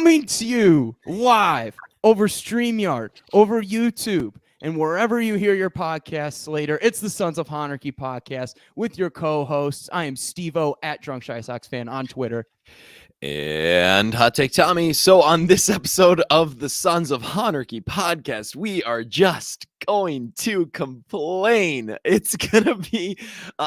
Coming to you live over StreamYard, over YouTube, and wherever you hear your podcasts later. It's the Sons of Honarchy podcast with your co-hosts. I am Steve-O at Drunk Shy Sox Fan on Twitter. And Hot Take Tommy. So on this episode of the Sons of Honarchy podcast, we are just going to complain. It's gonna be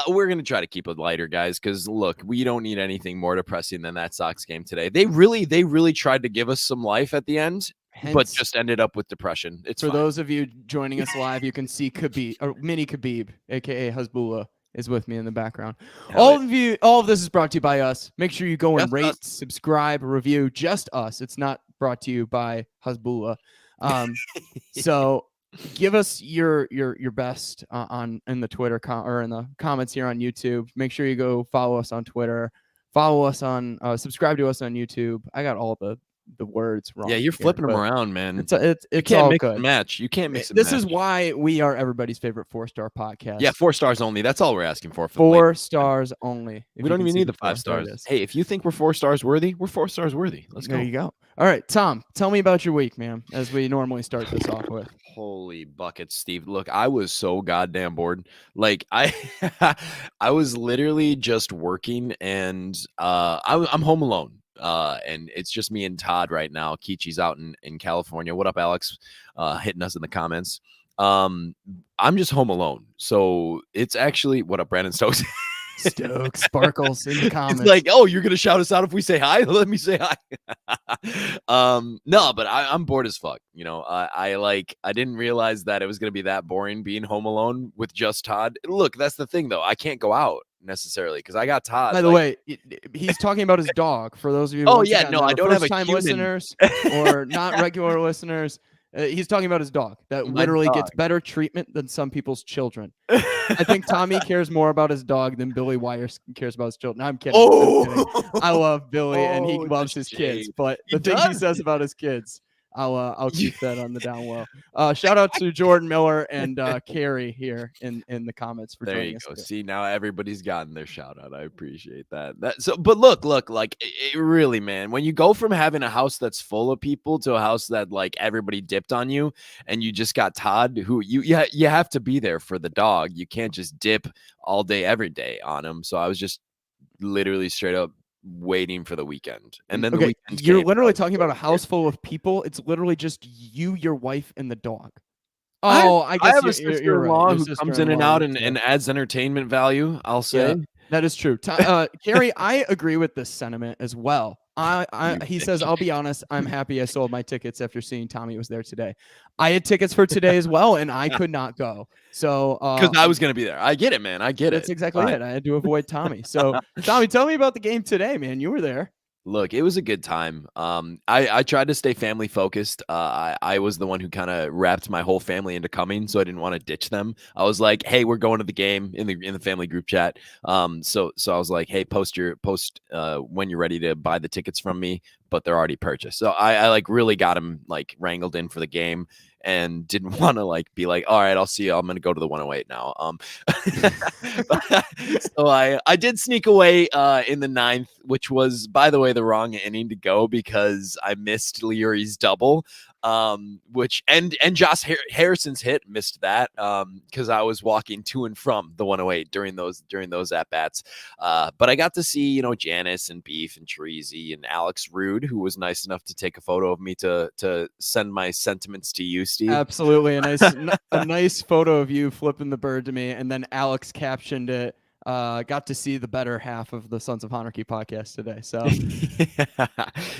we're gonna try to keep it lighter, guys, because look, we don't need anything more depressing than that Sox game today. They really tried to give us some life at the end, but just ended up with depression. It's for fine. Those of you joining us live, you can see Khabib, or Mini Khabib, aka Hasbullah, is with me in the background. All of this is brought to you by us. Make sure you go and rate, subscribe, review. Just us. It's not brought to you by Hasbullah. So give us your best in the Twitter or in the comments here on YouTube. Make sure you go follow us on Twitter. Follow us on subscribe to us on YouTube. I got all the words wrong. Yeah, you're flipping them around, man. It's you can't all mix good. And match. You can't mix. This is why we are everybody's favorite 4-star podcast. Yeah, 4 stars only. That's all we're asking for. 4 stars only. We don't even need the 5 stars. Hey, if you think we're 4 stars worthy, we're 4 stars worthy. Let's go. There you go. All right, Tom, tell me about your week, man, as we normally start this off with. Holy buckets, Steve. Look, I was so goddamn bored. Like I was literally just working, and I'm home alone. And it's just me and Todd right now. Kichi's out in California. What up, Alex? Hitting us in the comments. I'm just home alone. So it's actually, what up, Brandon Stokes? Stokes Sparkles in the comments. It's like, oh, you're gonna shout us out if we say hi? Let me say hi. No, but I'm bored as fuck. You know, I didn't realize that it was gonna be that boring being home alone with just Todd. Look, that's the thing though. I can't go out necessarily because I got Todd. By the way, he's talking about his dog. For those of you, oh yeah, no, I don't have a time human. Listeners or not regular listeners. He's talking about his dog that literally gets better treatment than some people's children. I think Tommy cares more about his dog than Billy Wire cares about his children. No, I'm kidding. I'm kidding. I love Billy and he loves his kids, but the things he says about his kids, I'll keep that on the down low. Shout out to Jordan Miller and Carrie here in the comments for there you us go. today. See, now everybody's gotten their shout out. I appreciate that. But look, like it really, man, when you go from having a house that's full of people to a house that like everybody dipped on you, and you just got Todd, who you have to be there for the dog. You can't just dip all day every day on him. So I was just literally straight up waiting for the weekend, and then the weekend you're literally talking about a house full of people. It's literally just you, your wife, and the dog. Oh, I guess I have a sister-in-law who comes in and out and adds entertainment value, I'll say. Yeah, that is true. Carrie, I agree with this sentiment as well. He says, I'll be honest, I'm happy I sold my tickets after seeing Tommy was there today. I had tickets for today as well, and I could not go. So because I was going to be there. I get it, man. I get it. That's exactly it. I had to avoid Tommy. So Tommy, tell me about the game today, man. You were there. Look, it was a good time. I tried to stay family focused. I was the one who kind of wrapped my whole family into coming, so I didn't want to ditch them. I was like, "Hey, we're going to the game," in the family group chat. So I was like, "Hey, post when you're ready to buy the tickets from me," but they're already purchased. So I like really got them like wrangled in for the game, and didn't want to like be like, all right, I'll see you. I'm going to go to the 108 now. So I did sneak away in the 9th, which was, by the way, the wrong inning to go because I missed Leary's double, which and Josh Harrison's hit, missed that because I was walking to and from the 108 during those at bats. But I got to see, Janice and Beef and Treasy and Alex Rude, who was nice enough to take a photo of me to send my sentiments to you, Steve. Absolutely. A nice photo of you flipping the bird to me. And then Alex captioned it. Got to see the better half of the Sons of Honarchy podcast today. So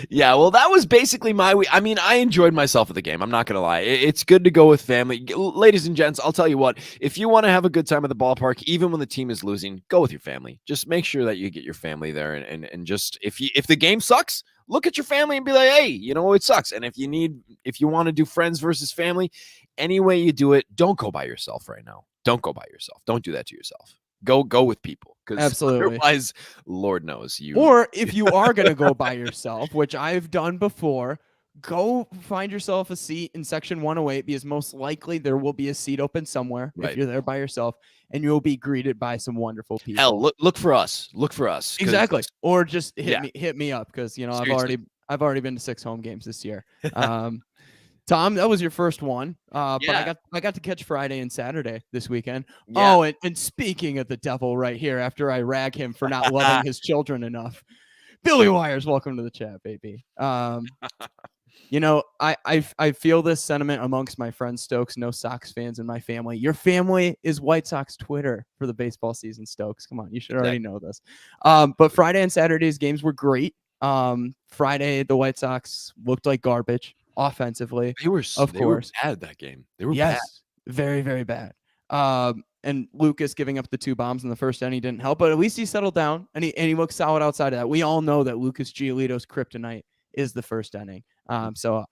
yeah, well, that was basically my week. I mean, I enjoyed myself at the game. I'm not going to lie. It's good to go with family. Ladies and gents, I'll tell you what, if you want to have a good time at the ballpark, even when the team is losing, go with your family. Just make sure that you get your family there. And just, if the game sucks, look at your family and be like, hey, it sucks. And if you want to do friends versus family, any way you do it, don't go by yourself right now. Don't go by yourself. Don't do that to yourself. Go with people, because absolutely, otherwise, Lord knows you. Or if you are going to go by yourself, which I've done before, go find yourself a seat in section 108, because most likely there will be a seat open somewhere if you're there by yourself, and you'll be greeted by some wonderful people. Hell, look for us. Look for us. Exactly. Or just hit me up, because I've I've already been to 6 home games this year. Tom, that was your first one. But I got to catch Friday and Saturday this weekend. Yeah. Oh, and speaking of the devil right here, after I rag him for not loving his children enough, Billy Wires, welcome to the chat, baby. You know, I feel this sentiment amongst my friends, Stokes, no Sox fans in my family. Your family is White Sox Twitter for the baseball season, Stokes. Come on, you should already know this. But Friday and Saturday's games were great. Friday, the White Sox looked like garbage offensively. They were bad that game. They were bad. Very, very bad. And Lucas giving up the 2 bombs in the first inning didn't help, but at least he settled down and he looked solid outside of that. We all know that Lucas Giolito's kryptonite is the first inning. So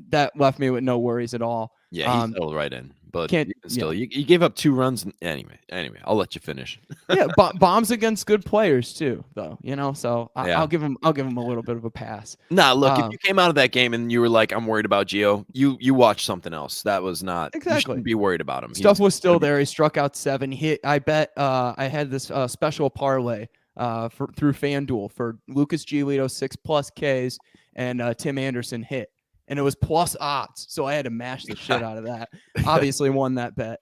that left me with no worries at all. Yeah, he settled right in. But you gave up 2 runs. Anyway, I'll let you finish. Yeah, bombs against good players too, though. You know, so I'll give him a little bit of a pass. Nah, look, if you came out of that game and you were like, I'm worried about Gio, you watched something else. That was not exactly. You shouldn't be worried about him. Stuff was still there. He struck out 7. I bet I had this special parlay through FanDuel for Lucas Giolito 6+ Ks and Tim Anderson hit. And it was plus odds, so I had to mash the shit out of that. Obviously won that bet.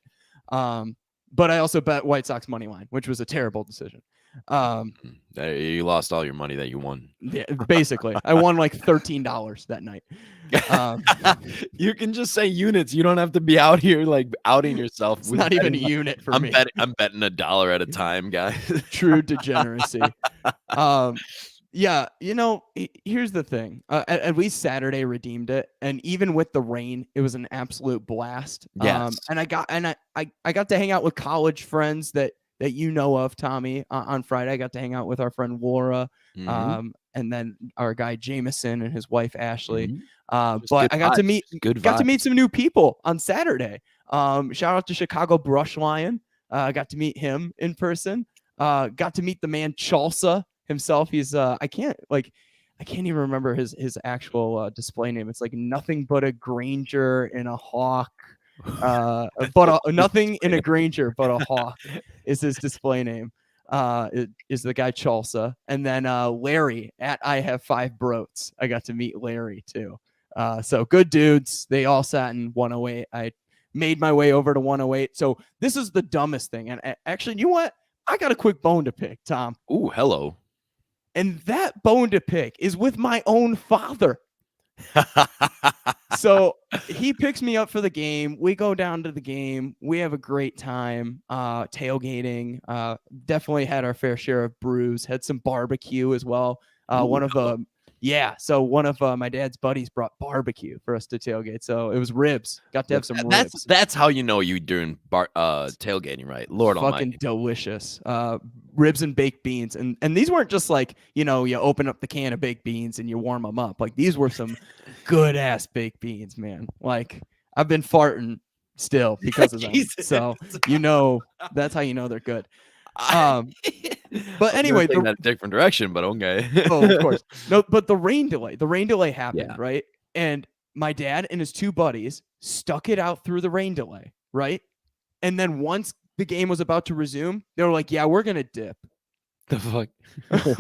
But I also bet White Sox money line, which was a terrible decision. You lost all your money that you won. Yeah, basically. I won like $13 that night. You can just say units. You don't have to be out here like outing yourself. It's not even a unit for me. I'm betting $1 at a time, guys. True degeneracy. Yeah, you know, here's the thing. At least Saturday redeemed it, and even with the rain, it was an absolute blast. Yes. And I got to hang out with college friends that you know of, Tommy. On Friday, I got to hang out with our friend Laura, and then our guy Jameson and his wife Ashley. But I got to meet some new people on Saturday. Shout out to Chicago Brush Lion. I got to meet him in person. Got to meet the man Chalsa himself. He's I can't even remember his actual display name. It's like nothing but a Granger and a hawk, but nothing in a Granger but a hawk is his display name. It is the guy Chalsa, and then Larry at I Have 5 Broats. I got to meet Larry too. So good dudes. They all sat in 108. I made my way over to 108. So this is the dumbest thing. And actually, you know what? I got a quick bone to pick, Tom. Ooh, hello. And that bone to pick is with my own father. So he picks me up for the game. We go down to the game. We have a great time tailgating. Definitely had our fair share of brews. Had some barbecue as well. One of my dad's buddies brought barbecue for us to tailgate. So it was ribs. Got to have some ribs. That's how you know you're doing tailgating right. Lord fucking almighty. Delicious. Ribs and baked beans. And these weren't just like, you know, you open up the can of baked beans and you warm them up. Like these were some good ass baked beans, man. Like I've been farting still because of them. So, you know, that's how you know they're good. But anyway, that different direction, but okay. Oh, of course. No, but the rain delay happened, right? And my dad and his 2 buddies stuck it out through the rain delay, right? And then once the game was about to resume, they were like, "Yeah, we're gonna dip." The fuck?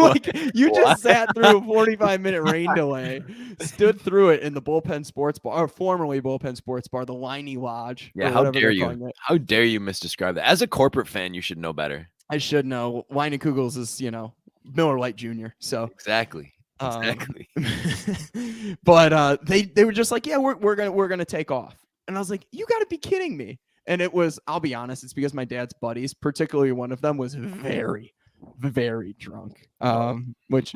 Like you just sat through a 45-minute rain delay, stood through it in the Bullpen Sports Bar, or formerly Bullpen Sports Bar, the Liney Lodge. Yeah, how dare you? How dare you misdescribe that? As a corporate fan, you should know better. I should know. Liney Kugels is, you know, Miller Lite Jr. So exactly. But they were just like, yeah, we're gonna take off, and I was like, you got to be kidding me. And it was, I'll be honest, it's because my dad's buddies, particularly one of them, was very, very drunk. Which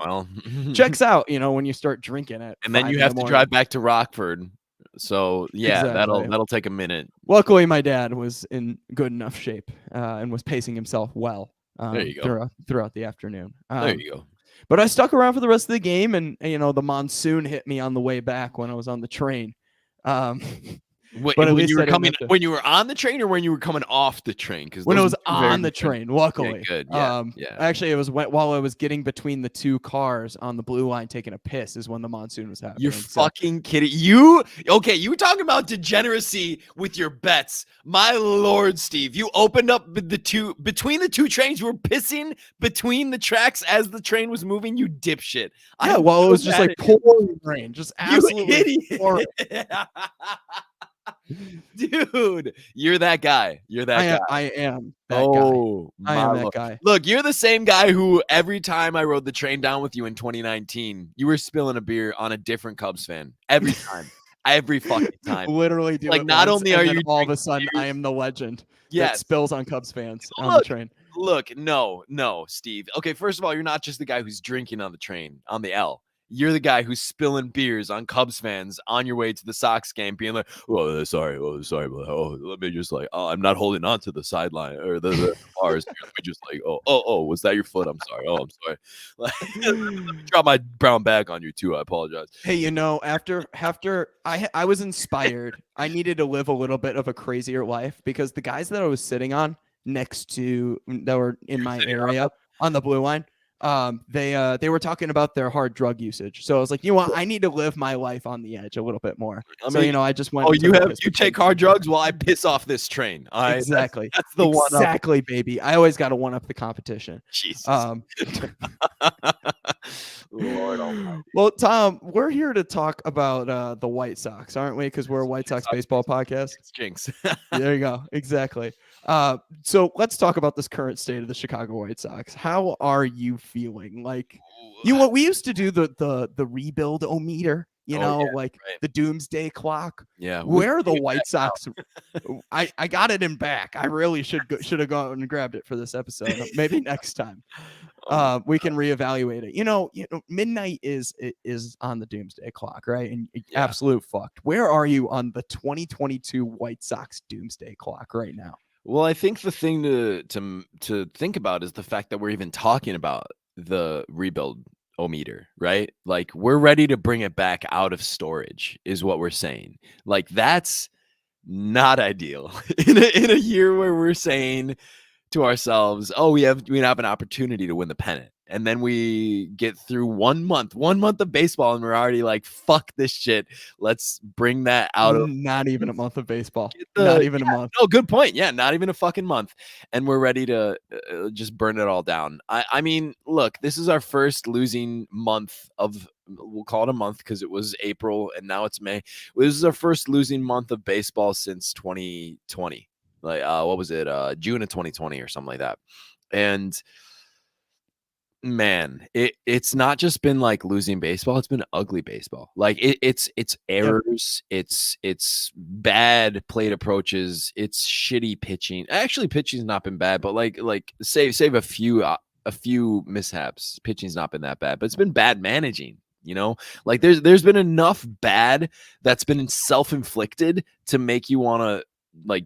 checks out, you know, when you start drinking it. And then you have to drive back to Rockford. So yeah, exactly. that'll take a minute. Luckily, my dad was in good enough shape and was pacing himself well there you go. throughout the afternoon. There you go. But I stuck around for the rest of the game, and you know, the monsoon hit me on the way back when I was on the train. But at When least you were I didn't coming, have to. when you were on the train, or when you were coming off the train? Because When it those was are two very on the different. train, luckily. Yeah, good. Yeah, yeah. Actually, it was while I was getting between the two cars on the blue line taking a piss is when the monsoon was happening. You're fucking kidding. You were talking about degeneracy with your bets. My lord, Steve. You opened up between the two trains. You were pissing between the tracks as the train was moving, you dipshit. Yeah, while it was just like pouring rain. Just absolutely pouring. Dude, you're that guy. You're that guy. I am that guy. Oh, I my am that lord. guy. Look, you're the same guy who every time I rode the train down with you in 2019, you were spilling a beer on a different Cubs fan. Every time. Every fucking time. Literally do Like, it not once, only and are then you all of a drinking sudden I beers- am the legend that Yes. spills on Cubs fans on the Look, train. Look, no, Steve. Okay, first of all, you're not just the guy who's drinking on the train, on the L. You're the guy who's spilling beers on Cubs fans on your way to the Sox game, being like, "Oh, sorry, but let me just like, I'm not holding on to the sideline or the bars. Let me just like, was that your foot? I'm sorry. I'm sorry. Like, let me drop my brown bag on you too. I apologize." Hey, after I was inspired, I needed to live a little bit of a crazier life because the guys that I was sitting on next to that were in my area on the blue line, they were talking about their hard drug usage. So I was like, you know what, I need to live my life on the edge a little bit more. I just went. Oh, you take hard drugs while I piss off this train. All right, exactly. That's the one. Exactly, baby. I always got to one up the competition. Jesus. Lord almighty. Well, Tom, we're here to talk about the White Sox, aren't we? Because we're a White Sox baseball podcast. It's jinx. There you go. Exactly. So let's talk about this current state of the Chicago White Sox. How are you feeling? Like, what we used to do the rebuild-o-meter, the doomsday clock. Yeah. Where are the White Sox? I got it in back. I really should have gone and grabbed it for this episode. Maybe next time. We can reevaluate it. Midnight is on the doomsday clock, right? And absolute fucked. Where are you on the 2022 White Sox doomsday clock right now? Well, I think the thing to think about is the fact that we're even talking about the rebuild o-meter, right? Like, we're ready to bring it back out of storage is what we're saying. Like, that's not ideal in a year where we're saying to ourselves, oh, we have an opportunity to win the pennant, and then we get through 1 month of baseball and we're already like, fuck this shit, let's bring that out of not even a month of baseball. Not even a month. No, good point. Yeah, not even a fucking month, and we're ready to just burn it all down. I mean, look, this is our first losing month of, we'll call it a month because it was April and now it's May. This is our first losing month of baseball since 2020. Like, what was it? June of 2020 or something like that. And man, it's not just been like losing baseball, it's been ugly baseball. Like, it's errors, it's bad plate approaches, it's shitty pitching. Actually, pitching's not been bad, but like save a few mishaps. Pitching's not been that bad, but it's been bad managing. Like, there's been enough bad that's been self-inflicted to make you want to like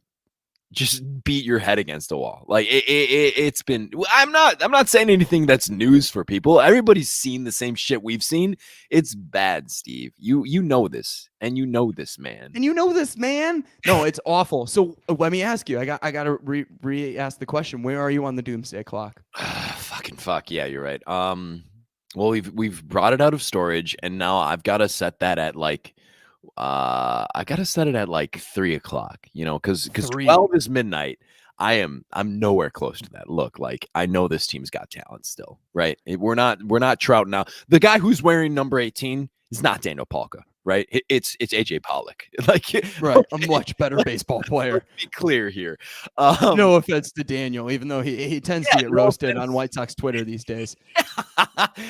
just beat your head against a wall. Like, it's been, I'm not saying anything that's news for people. Everybody's seen the same shit we've seen. It's bad, Steve. You know this, and you know this, man. No, it's awful. So let me ask you, I got to re-ask the question. Where are you on the doomsday clock? Fucking fuck. Yeah, you're right. Well, we've brought it out of storage, and now I've got to set that at like, I gotta set it at like 3 o'clock, because 12 is midnight. I'm nowhere close to that. Look, like, I know this team's got talent still, right? We're not Trout now. The guy who's wearing number 18 is not Daniel Palka, right? It's AJ Pollock. Like, right, a much better baseball player. Let's be clear here. No offense to Daniel, even though he tends to get roasted on White Sox Twitter these days.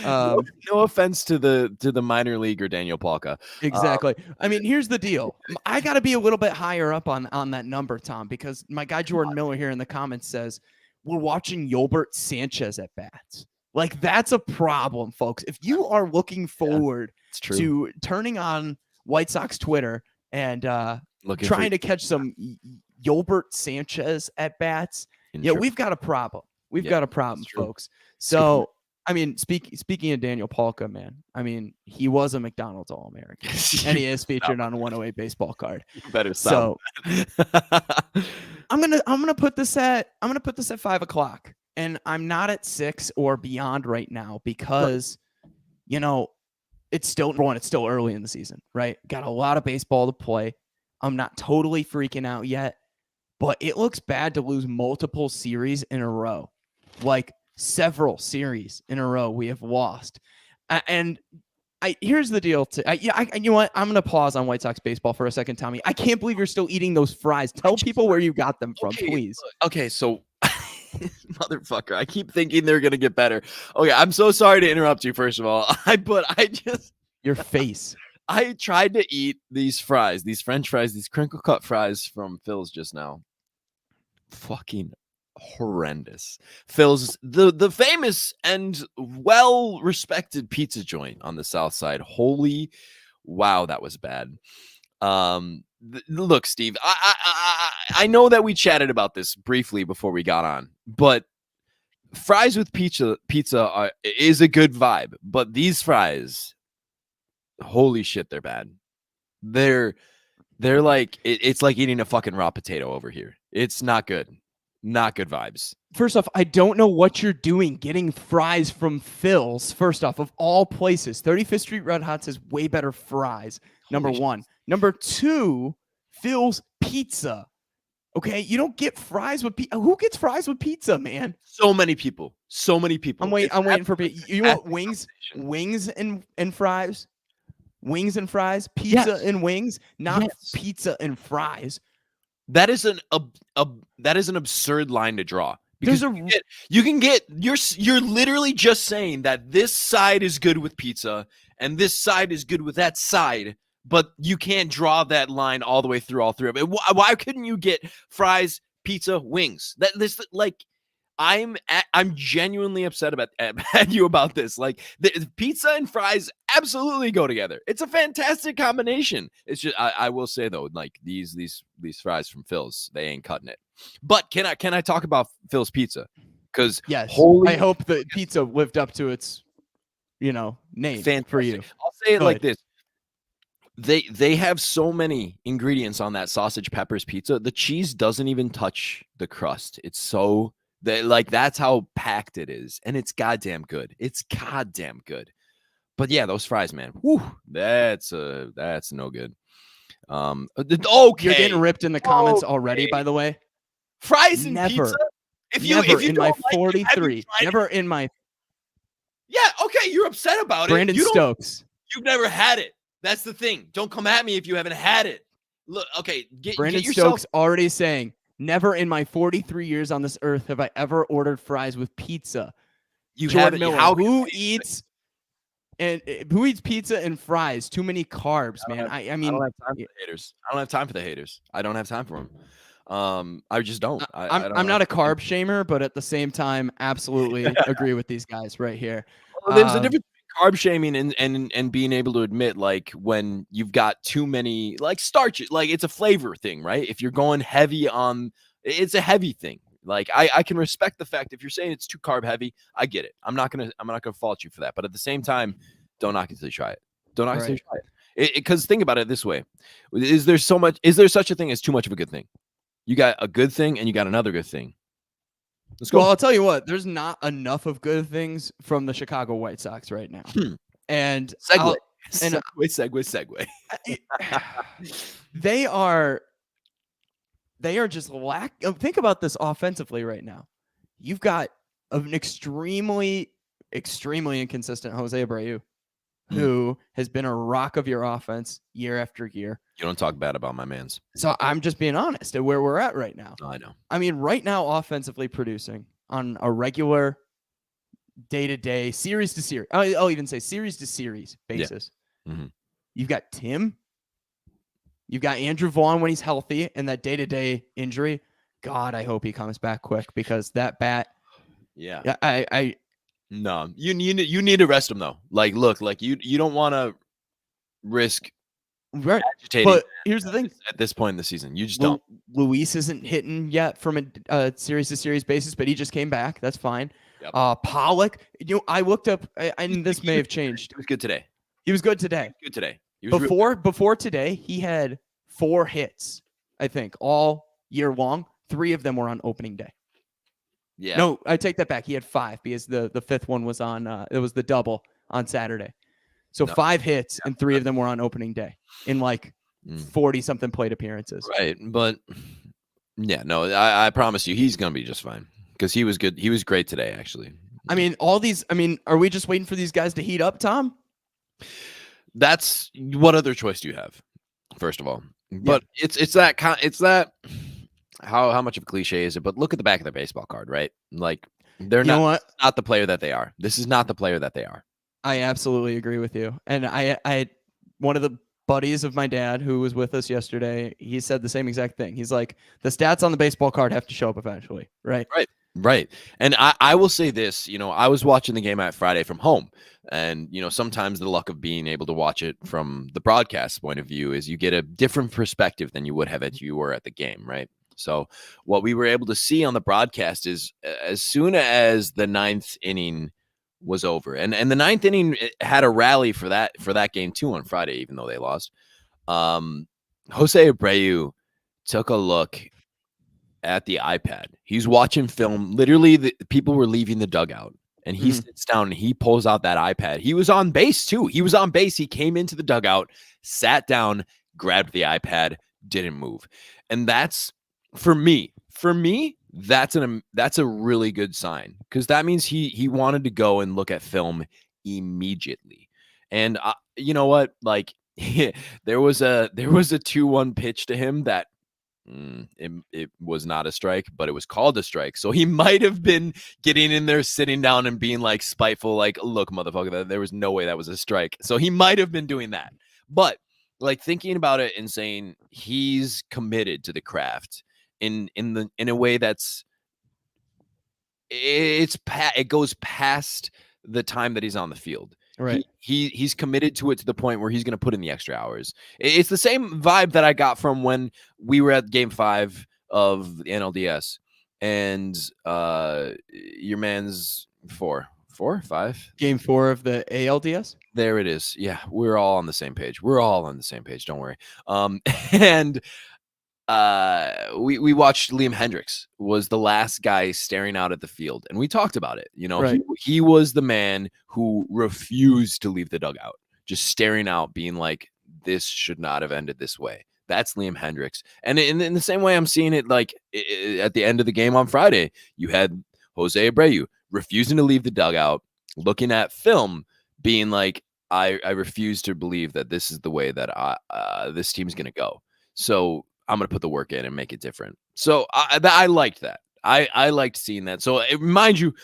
No offense to the minor leaguer Daniel Palka. Exactly. I mean, here's the deal. I got to be a little bit higher up on that number, Tom, because my guy Jordan Miller here in the comments says we're watching Yolbert Sanchez at bats. Like, that's a problem, folks. If you are looking forward to turning on White Sox Twitter and trying to catch some Yolbert Sanchez at bats, we've got a problem. We've got a problem, folks. So I mean, speaking of Daniel Palka, man, I mean, he was a McDonald's All-American, and he is featured on a 108 baseball card. You better stop. So I'm gonna put this at 5:00, and I'm not at 6 or beyond right now because, you know, it's still early in the season, right? Got a lot of baseball to play. I'm not totally freaking out yet, but it looks bad to lose multiple series in a row, like several series in a row we have lost. And here's the deal. You know what? I'm gonna pause on White Sox baseball for a second, Tommy. I can't believe you're still eating those fries. Tell people where you got them from, please. Okay, so motherfucker, I keep thinking they're gonna get better. Okay, I'm so sorry to interrupt you. First of all, Your face. I tried to eat these fries, these French fries, these crinkle cut fries from Phil's just now. Fucking horrendous. Phil's, the famous and well respected pizza joint on the South Side. Holy wow, that was bad. Look, Steve, I know that we chatted about this briefly before we got on, but fries with pizza is a good vibe. But these fries, holy shit, they're bad. They're like it's like eating a fucking raw potato over here. It's not good. Not good vibes. First off, I don't know what you're doing getting fries from Phil's. First off, of all places, 35th Street Red Hots has way better fries. Number one. Number two, Phil's Pizza. Okay, you don't get fries with pizza. Who gets fries with pizza, man? So many people. I'm waiting for people. You want wings and fries? Wings and fries? Pizza and wings? Not pizza and fries. That is an absurd line to draw. Because you're literally just saying that this side is good with pizza and this side is good with that side, but you can't draw that line all the way through all three of it. Why couldn't you get fries, pizza, wings? I'm genuinely upset at you about this. Like the pizza and fries absolutely go together. It's a fantastic combination. It's just I will say though, like these fries from Phil's, they ain't cutting it. But can I talk about Phil's Pizza? Because yes, I hope the pizza lived up to its name fantastic. For you. I'll say it like this. They have so many ingredients on that sausage peppers pizza. The cheese doesn't even touch the crust. It's so that's how packed it is, and it's goddamn good. It's goddamn good. But yeah, those fries, man. Whew, that's no good. Okay, you're getting ripped in the comments already. By the way, fries and pizza. If you in my 43, never in my. Yeah, okay, you're upset about Brandon Stokes. You've never had it. That's the thing. Don't come at me if you haven't had it. Look, okay, Brandon Stokes already saying. Never in my 43 years on this earth have I ever ordered fries with pizza. Jordan Miller, who eats pizza and fries? Too many carbs, man. I mean, I don't have time for the haters. I don't have time for the haters. I don't have time for them. I just don't. I'm not a carb shamer, but at the same time, absolutely agree with these guys right here. Well, there's a difference between carb shaming and being able to admit like when you've got too many like starch, like it's a flavor thing, right? If you're going heavy on, it's a heavy thing. Like I can respect the fact if you're saying it's too carb heavy, I get it. I'm not gonna fault you for that. But at the same time, don't knock it until you try it. Don't knock it until you try it. Because think about it this way: is there such a thing as too much of a good thing? You got a good thing and you got another good thing. Let's go. Well, I'll tell you what, there's not enough of good things from the Chicago White Sox right now. And segue. They are just think about this offensively right now. You've got an extremely inconsistent Jose Abreu, who has been a rock of your offense year after year. You don't talk bad about my mans. So I'm just being honest at where we're at right now. I know. I mean, right now, offensively producing on a regular day-to-day, series to series, I'll even say series to series basis. Yeah. Mm-hmm. You've got Tim. You've got Andrew Vaughn when he's healthy and that day-to-day injury. God, I hope he comes back quick because that bat. Yeah. No, you need to rest him though. Like, look, like you don't want to risk Right. agitating But here's the thing. at this point in the season. You just don't. Luis isn't hitting yet from a series to series basis, but he just came back. That's fine. Yep. Pollock, I looked up, and this may have changed. He was good today. He was good today. He was before today, he had 4 hits, I think, all year long. 3 of them were on opening day. Yeah. No, I take that back. He had 5 because the 5th one was on. It was the double on Saturday. So 5 hits and 3 of them were on opening day in like 40-something plate appearances. Right, but yeah, no, I promise you, he's gonna be just fine because he was good. He was great today, actually. I mean, are we just waiting for these guys to heat up, Tom? That's what other choice do you have? First of all, but it's that. How much of a cliche is it? But look at the back of their baseball card, right? Like they're not the player that they are. This is not the player that they are. I absolutely agree with you. And I one of the buddies of my dad who was with us yesterday, he said the same exact thing. He's like, the stats on the baseball card have to show up eventually, right? Right. And I will say this, I was watching the game at Friday from home. And, sometimes the luck of being able to watch it from the broadcast point of view is you get a different perspective than you would have if you were at the game, right? So what we were able to see on the broadcast is as soon as the 9th inning was over, and the 9th inning had a rally for that game too on Friday, even though they lost. Jose Abreu took a look at the iPad. He's watching film. Literally, the people were leaving the dugout, and he sits down and he pulls out that iPad. He was on base too. He was on base. He came into the dugout, sat down, grabbed the iPad, didn't move, and that's for me, that's a really good sign because that means he wanted to go and look at film immediately. And you know what? Like there was a 2-1 pitch to him that it was not a strike, but it was called a strike. So he might have been getting in there, sitting down, and being like spiteful, like, "Look, motherfucker, there was no way that was a strike." So he might have been doing that, but like thinking about it and saying he's committed to the craft in a way that's it goes past the time that he's on the field. Right. He's committed to it to the point where he's going to put in the extra hours. It's the same vibe that I got from when we were at Game 5 of the NLDS, and your man's 5 Game 4 of the ALDS. There it is. Yeah, we're all on the same page. Don't worry. And we watched Liam Hendricks was the last guy staring out at the field, and we talked about it. Right. He was the man who refused to leave the dugout, just staring out, being like, "This should not have ended this way." That's Liam Hendricks, and in the same way, I'm seeing it like at the end of the game on Friday. You had Jose Abreu refusing to leave the dugout, looking at film, being like, "I refuse to believe that this is the way that this team's going to go." So I'm going to put the work in and make it different. So I liked that. I liked seeing that. So mind you,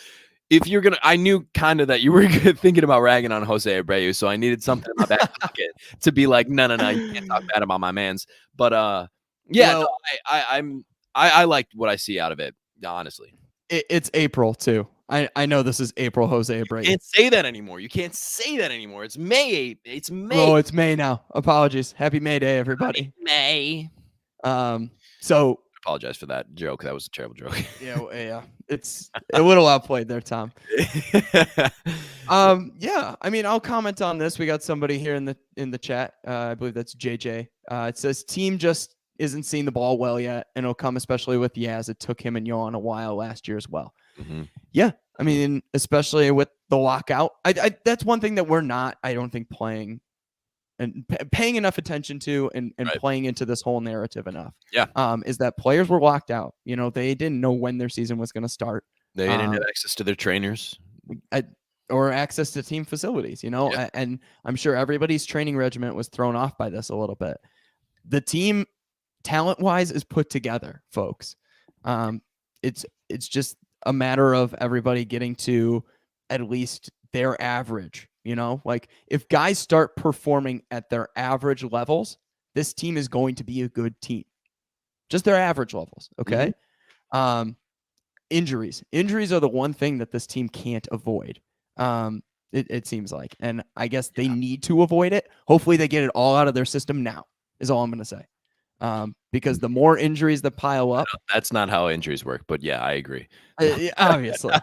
I knew kind of that you were thinking about ragging on Jose Abreu. So I needed something in my back pocket to be like, no, you can't talk bad about my mans. But yeah, I liked what I see out of it, honestly. It's April too. I know this is April Jose Abreu. You can't say that anymore. It's May 8th. It's May. Oh, it's May now. Apologies. Happy May Day, everybody. Happy May. So apologize for that joke. That was a terrible joke. Yeah. It's a little outplayed there, Tom. Yeah. I mean, I'll comment on this. We got somebody here in the chat. I believe that's JJ. It says team just isn't seeing the ball well yet, and it'll come especially with Yaz. It took him and Yohan a while last year as well. Mm-hmm. Yeah. I mean, especially with the lockout. I that's one thing that we're not, I don't think, playing and paying enough attention to and right. Playing into this whole narrative enough. Yeah. Is that players were locked out. They didn't know when their season was going to start. They didn't have access to their trainers. Or access to team facilities, Yeah. And I'm sure everybody's training regimen was thrown off by this a little bit. The team, talent-wise, is put together, folks. It's just a matter of everybody getting to at least their average. Like if guys start performing at their average levels, this team is going to be a good team. Just their average levels. Okay. Mm-hmm. Injuries are the one thing that this team can't avoid. It seems like, and I guess they need to avoid it. Hopefully, they get it all out of their system now. Is all I'm going to say. Because the more injuries that pile up, that's not how injuries work. But yeah, I agree. Obviously,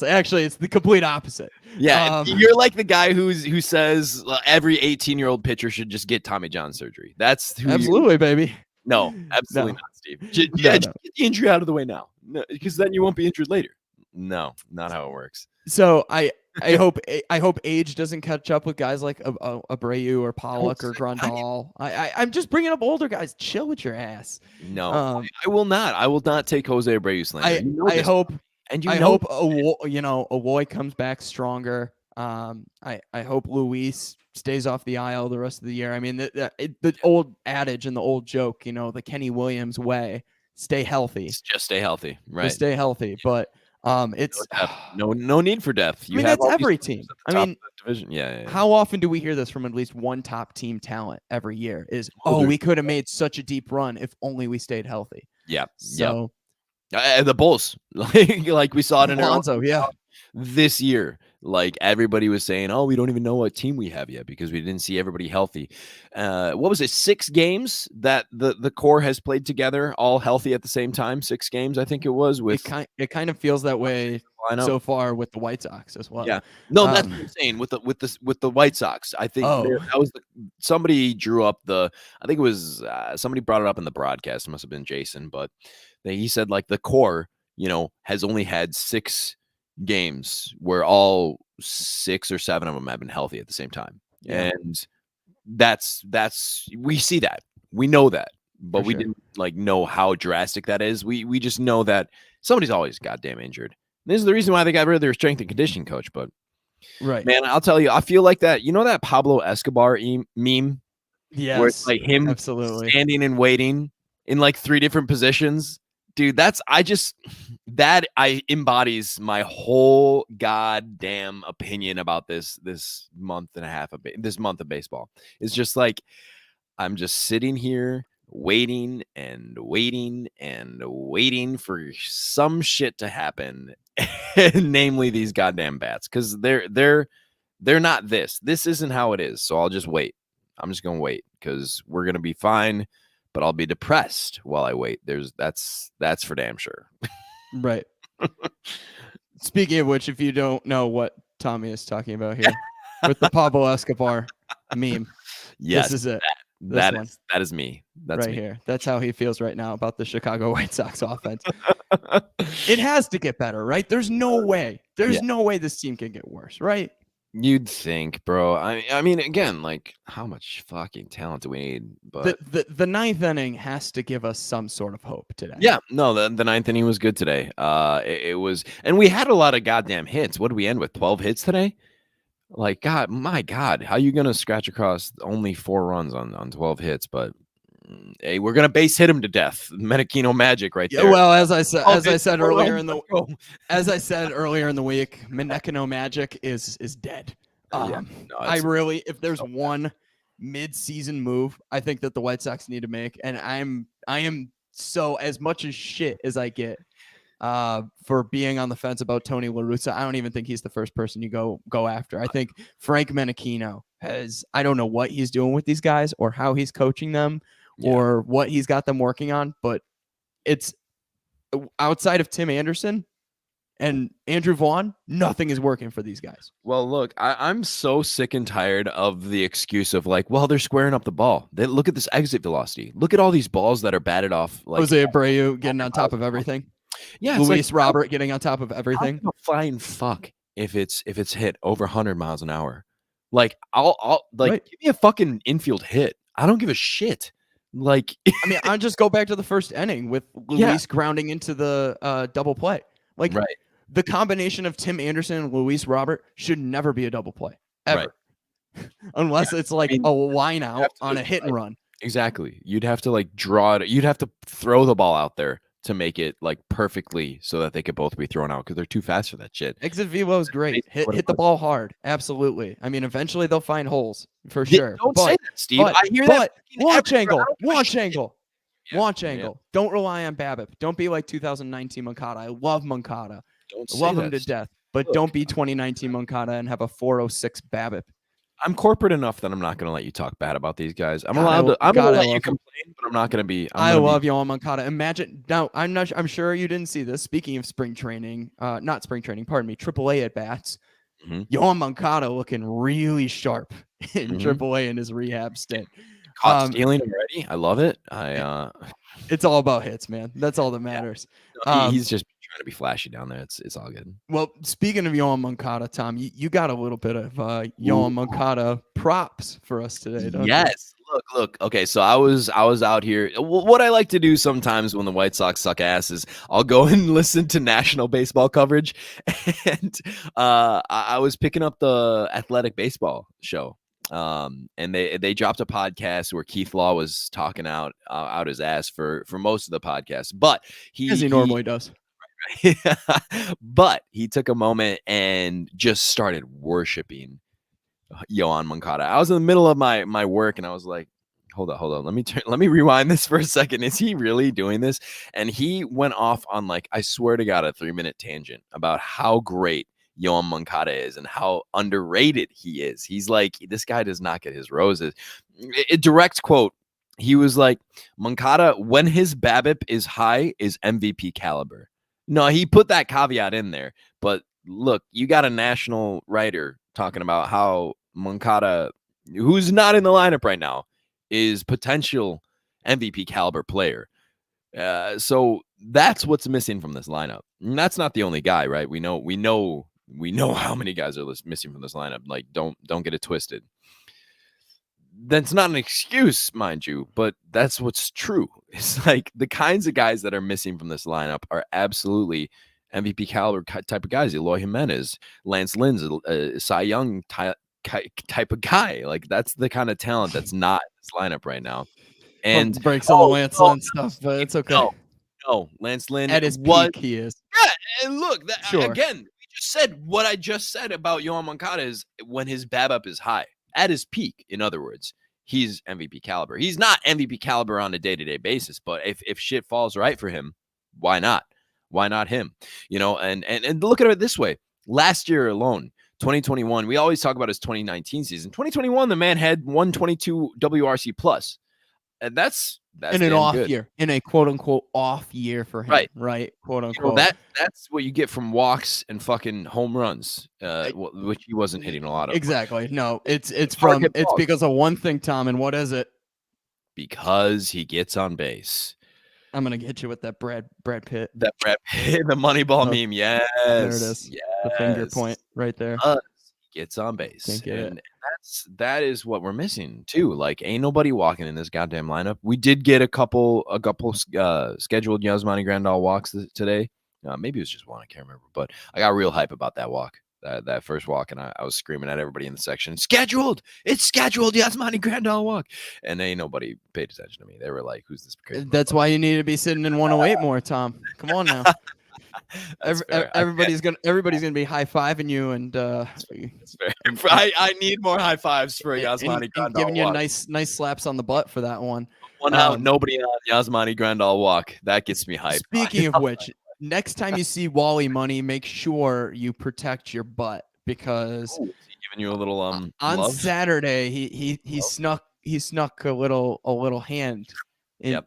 actually, it's the complete opposite. Yeah, you're like the guy who says every 18-year-old pitcher should just get Tommy John surgery. That's who absolutely, baby. No, absolutely No. not, Steve. Just get the injury out of the way now, because then you won't be injured later. No, not how it works. So I hope age doesn't catch up with guys like Abreu or Pollock or Grandal. I'm just bringing up older guys. Chill with your ass. No, I will not. I will not take Jose Abreu slander. I hope, and I hope Aloy comes back stronger. I hope Luis stays off the aisle the rest of the year. I mean, the old adage and the old joke, the Kenny Williams way: stay healthy. Just stay healthy, right? Just stay healthy, but. It's no need for depth. I mean, that's every team. I mean, division. Yeah. How often do we hear this from at least one top team talent every year? We could have made such a deep run if only we stayed healthy. Yeah. So the Bulls, like we saw it in Alonso, this year. Like everybody was saying, oh, we don't even know what team we have yet because we didn't see everybody healthy. What was it? 6 games that the core has played together, all healthy at the same time. 6 games, I think it was. With it kind of feels that way so far with the White Sox as well. Yeah, no, that's what I'm saying with the White Sox. I think that was somebody drew up I think it was somebody brought it up in the broadcast. It must have been Jason, but he said like the core, has only had 6 games where all 6 or 7 of them have been healthy at the same time. Yeah. And that's we see that. We know that. But we didn't know how drastic that is. We just know that somebody's always goddamn injured. This is the reason why they got rid of their strength and conditioning coach, but man, I'll tell you, I feel like that that Pablo Escobar meme? Yes. Where it's like him absolutely standing and waiting in like 3 different positions. Dude, that embodies my whole goddamn opinion about this month and a half of this month of baseball. It's just like I'm just sitting here waiting and waiting and waiting for some shit to happen, namely these goddamn bats, because they're not this. This isn't how it is. So I'll just wait. I'm just gonna wait because we're gonna be fine. But I'll be depressed while I wait. That's for damn sure. Right. Speaking of which, if you don't know what Tommy is talking about here with the Pablo Escobar meme, yes, this is it. That is me. That's right me. Here. That's how he feels right now about the Chicago White Sox offense. It has to get better, right? There's no way. There's no way this team can get worse, right? You'd think, bro. I mean, again, like how much fucking talent do we need? But the 9th inning has to give us some sort of hope today. Yeah, no, the 9th inning was good today. It was, and we had a lot of goddamn hits. What did we end with? 12 hits today? Like, my God, how you gonna scratch across only 4 runs on 12 hits? But hey, we're gonna base hit him to death. Menachino magic, right there. Well, as I said earlier in the week, Menachino magic is dead. If there's one mid-season move, I think that the White Sox need to make, and I am so, as much as shit as I get for being on the fence about Tony La Russa, I don't even think he's the first person you go after. I think Frank Menachino I don't know what he's doing with these guys or how he's coaching them. Or what he's got them working on, but it's outside of Tim Anderson and Andrew Vaughn, nothing is working for these guys. Well, look, I'm so sick and tired of the excuse of like, well, they're squaring up the ball. Look at this exit velocity. Look at all these balls that are batted off. Like Jose Abreu getting on top of everything. Yeah, Luis Robert getting on top of everything. I'm flying fuck if it's hit over 100 miles an hour. Like I'll give me a fucking infield hit. I don't give a shit. Like, I mean, I'll just go back to the first inning with Luis grounding into the double play. Like, the combination of Tim Anderson and Luis Robert should never be a double play ever, unless it's like a line out on a hit and run. Exactly. You'd have to like draw it. You'd have to throw the ball out there to make it like perfectly so that they could both be thrown out because they're too fast for that shit. Exit velo is great. Hit the ball hard. Absolutely. I mean, eventually they'll find holes for sure. Don't say that, Steve. I hear that. Launch angle. Don't rely on BABIP. Don't be like 2019 Moncada. I love Moncada. Don't say love that. him to death. but Look, don't be 2019 Moncada and have a 406 BABIP. I'm corporate enough that I'm not going to let you talk bad about these guys. I'm God, allowed to. I'm going God, to I let you love him. complain, but I'm not going to be. I love Yohan Moncada. Imagine now. I'm sure you didn't see this. Speaking of spring training, not spring training. Pardon me. AAA at bats. Yohan Moncada looking really sharp in AAA in his rehab stint. Caught stealing already. I love it. It's all about hits, man. That's all that matters. No, he's just trying to be flashy down there. It's all good. Well, speaking of Yohan Moncada, Tom, you got a little bit of Yohan Moncada props for us today, don't you? Yes. Look. Okay, so I was out here. What I like to do sometimes when the White Sox suck ass is I'll go and listen to national baseball coverage, and I was picking up the Athletic Baseball show. And they dropped a podcast where Keith Law was talking out his ass for most of the podcast, but as he normally does. But he took a moment and just started worshiping Yohan Moncada. I was in the middle of my work and I was like, hold on. Let me rewind this for a second. Is he really doing this? And he went off on, like, I swear to God, a 3-minute tangent about how great Yohan Moncada is and how underrated he is. He's like, this guy does not get his roses. A direct quote. He was like, Moncada, when his BABIP is high, is MVP caliber. No, he put that caveat in there. But look, you got a national writer talking about how Moncada, who's not in the lineup right now, is potential MVP caliber player. So that's what's missing from this lineup. And that's not the only guy, right? We know how many guys are missing from this lineup. Like, don't get it twisted. That's not an excuse, mind you, but that's what's true. It's like the kinds of guys that are missing from this lineup are absolutely MVP caliber type of guys. Eloy Jimenez, Lance Lynn's, Cy Young type of guy. Like, that's the kind of talent that's not in this lineup right now. And breaks on the Lance Lynn stuff, but it's okay. No, Lance Lynn at his peak, he is. Yeah, and look, again, we just said what I just said about Yohan Moncada is when his BABIP is high. At his peak, in other words, he's MVP caliber. He's not MVP caliber on a day-to-day basis, but if shit falls right for him, why not? Why not him? And look at it this way. Last year alone, 2021, we always talk about his 2019 season. 2021, the man had 122 WRC plus. And that's in an off year, in a quote unquote off year for him, right? Quote unquote. That's what you get from walks and fucking home runs, which he wasn't hitting a lot of. Exactly. No, it's because of one thing, Tom. And what is it? Because he gets on base. I'm gonna get you with that Brad Pitt. The Moneyball meme. Yes, there it is. Yes. The finger point right there. He gets on base. Can't get it. That is what we're missing too. Like, ain't nobody walking in this goddamn lineup. We did get a couple scheduled Yasmani Grandal walks today. Maybe it was just one, I can't remember. But I got real hype about that walk, that first walk, and I was screaming at everybody in the section, scheduled! It's scheduled, Yasmani Grandal walk. And ain't nobody paid attention to me. They were like, who's this crazy? That's why you need to be sitting in 108 more, Tom. Come on now. Everybody's gonna be high-fiving you, and that's fair. I need more high fives for Yasmani Grandal walk. Giving you nice slaps on the butt for that one. One out, nobody on Yasmani Grandal walk. That gets me hyped. Speaking of which, next time you see Wally Money, make sure you protect your butt, because is he giving you a little on love? Saturday he snuck a little hand in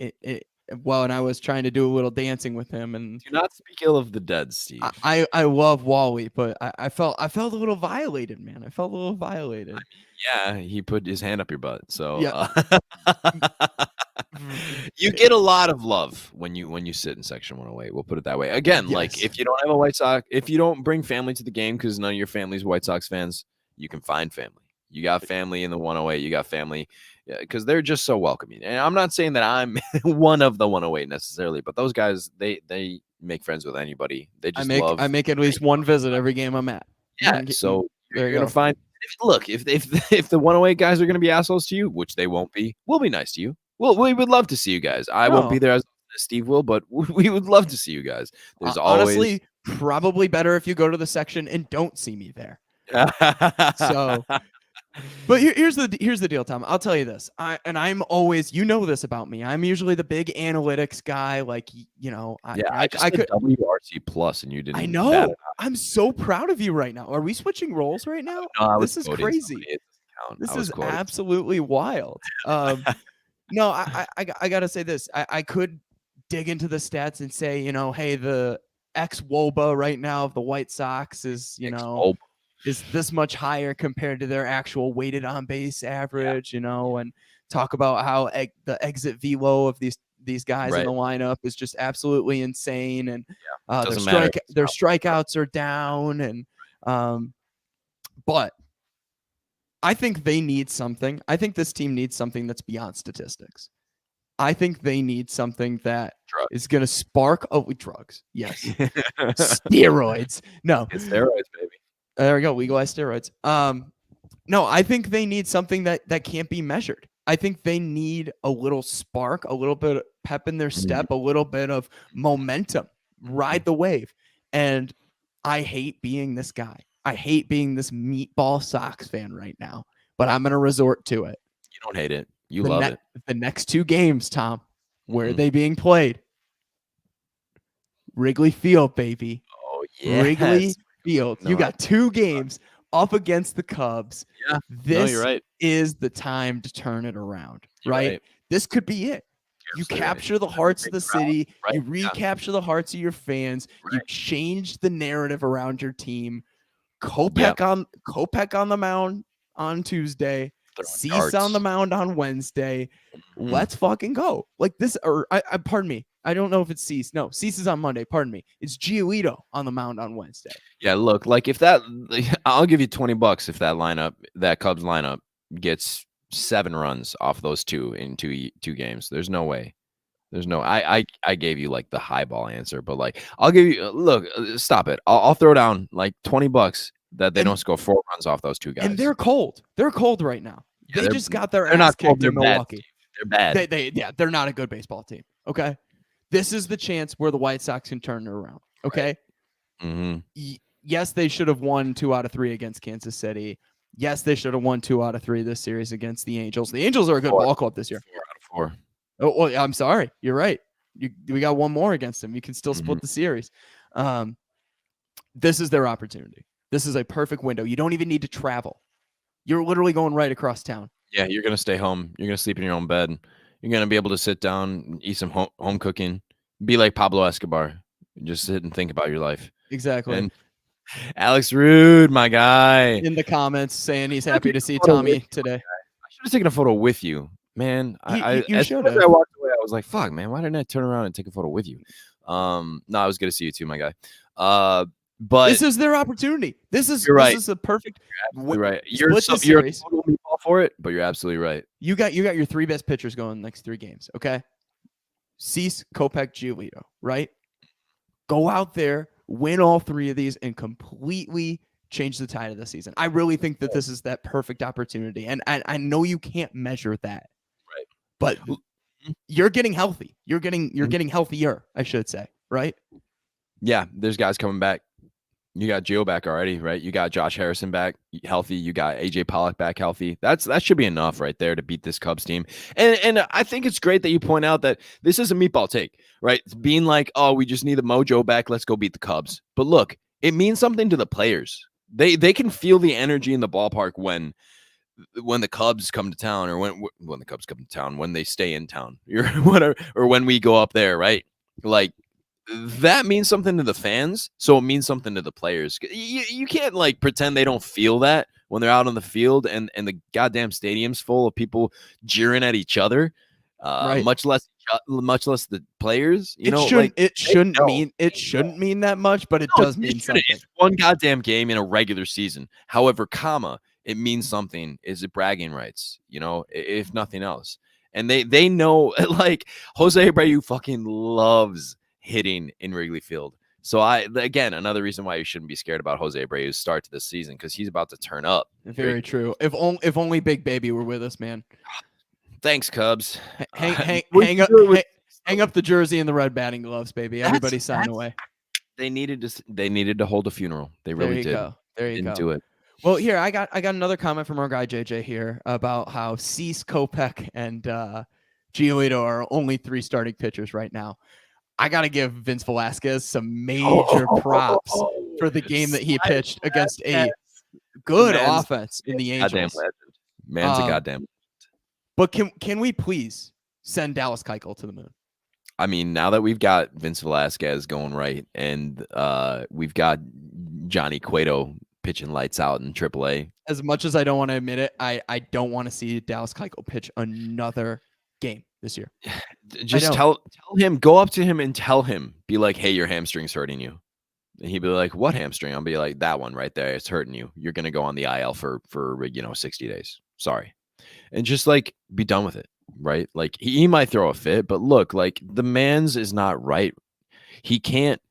well, and I was trying to do a little dancing with him. And do not speak ill of the dead, Steve. I love Wally, but I felt a little violated, man. I felt a little violated. I mean, yeah, he put his hand up your butt, so yeah. You get a lot of love when you sit in section 108. We'll put it that way. Again, yes. Like, if you don't have a White Sox, if you don't bring family to the game because none of your family's White Sox fans, you can find family. You got family in the 108. You got family because they're just so welcoming. And I'm not saying that I'm one of the 108 necessarily, but those guys, they make friends with anybody. They just I make at least one visit every game I'm at. Yeah, so you're gonna find. Look, if the 108 guys are gonna be assholes to you, which they won't be, we'll be nice to you. We would love to see you guys. I won't be there as Steve will, but we would love to see you guys. There's honestly probably better if you go to the section and don't see me there. So But here's the deal, Tom. I'll tell you this. I'm always, you know this about me. I'm usually the big analytics guy. Like, I just I said could. WRC plus, and you didn't. I bat know. it. I'm so proud of you right now. Are we switching roles right now? No, I was This is quoting crazy. somebody. It doesn't count. This I was is quoting. absolutely wild. No, I gotta say this. I could dig into the stats and say, hey, the ex Woba right now of the White Sox is, is this much higher compared to their actual weighted on base average, and talk about how the exit velo of these guys in the lineup is just absolutely insane, and their strikeouts are down, and but I think they need something. I think this team needs something that's beyond statistics. I think they need something that is going to spark drugs. Yes. Steroids. No. It's steroids, baby. There we go. Legalize steroids. No, I think they need something that can't be measured. I think they need a little spark, a little bit of pep in their step, a little bit of momentum, ride the wave. And I hate being this guy. I hate being this meatball Sox fan right now, but I'm going to resort to it. You don't hate it. You love it. The next two games, Tom, where are they being played? Wrigley Field, baby. Oh, yeah. Wrigley Field. You got two games up against the Cubs. Yeah. This you're right. is the time to turn it around, You're right? This could be it. You capture the hearts of the city. Right? You recapture the hearts of your fans. Right. You change the narrative around your team. Kopech on the mound on Tuesday. Cease on the mound on Wednesday. Let's fucking go. Like this, or pardon me. I don't know if it's Cease. No, Cease is on Monday. Pardon me. It's Giolito on the mound on Wednesday. Yeah, look, like I'll give you $20 if that Cubs lineup gets 7 runs off those two in two games. There's no way. I gave you like the highball answer, but like I'll give you look, stop it. I'll throw down like $20 that they don't score 4 runs off those two guys. And they're cold. They're cold right now. Yeah, they just got their ass kicked in Milwaukee. They're bad. They're not a good baseball team. Okay. This is the chance where the White Sox can turn it around. Okay. Right. Yes, they should have won 2 out of 3 against Kansas City. Yes, they should have won 2 out of 3 this series against the Angels. The Angels are a good ball club this year. 4 out of 4. Oh, well, I'm sorry. You're right. We got one more against them. You can still split the series. This is their opportunity. This is a perfect window. You don't even need to travel. You're literally going right across town. Yeah, you're going to stay home. You're going to sleep in your own bed. You're going to be able to sit down, eat some home cooking, be like Pablo Escobar, just sit and think about your life. Exactly. And Alex Rude, my guy, in the comments saying he's happy to see Tommy today. I should have taken a photo with you, man. You as soon as I walked away, I was like, "Fuck, man, why didn't I turn around and take a photo with you?" No, I was good to see you too, my guy. But this is their opportunity. This is right. This is a perfect. You're right. You're a total meatball for it, but you're absolutely right. You got your 3 best pitchers going in the next 3 games. Okay, Cease, Kopech, Giolito. Right. Go out there, win all 3 of these, and completely change the tide of the season. I really think that this is that perfect opportunity, and I know you can't measure that, right? But you're getting healthy. You're getting healthier, I should say. Right. Yeah, there's guys coming back. You got Gio back already, right? You got Josh Harrison back healthy. You got AJ Pollock back healthy. That should be enough right there to beat this Cubs team. And I think it's great that you point out that this is a meatball take, right? It's being like, oh, we just need the mojo back. Let's go beat the Cubs. But look, it means something to the players. They can feel the energy in the ballpark when the Cubs come to town, or when the Cubs come to town, when they stay in town, or when we go up there, right? Like, that means something to the fans, so it means something to the players. You can't like pretend they don't feel that when they're out on the field and the goddamn stadium's full of people jeering at each other. Right. Much less the players. It shouldn't mean that much, but it does mean something. It's one goddamn game in a regular season. However, it means something. Is it bragging rights? If nothing else. And they know, like, Jose Abreu fucking loves hitting in Wrigley Field. So again, another reason why you shouldn't be scared about Jose Abreu's start to this season, because he's about to turn up. Very true. If only Big Baby were with us, man. Thanks, Cubs. Hang up the jersey and the red batting gloves, baby. Everybody sign away. They needed to hold a funeral. They really did. There you go. Do it. Well, here I got another comment from our guy JJ here about how Cease, Kopech, and Giolito are only 3 starting pitchers right now. I got to give Vince Velasquez some major props for the game that he pitched against a good offense in the Angels. Goddamn legend. Man's a goddamn. But can we please send Dallas Keuchel to the moon? I mean, now that we've got Vince Velasquez going right, and we've got Johnny Cueto pitching lights out in AAA. As much as I don't want to admit it, I don't want to see Dallas Keuchel pitch another game this year. Just tell him, go up to him and tell him, be like, hey, your hamstring's hurting you. And he'd be like, what hamstring? I'll be like, that one right there. It's hurting you. You're going to go on the IL for 60 days. Sorry. And just like be done with it. Right. Like he might throw a fit, but look, like the man's is not right. He can't.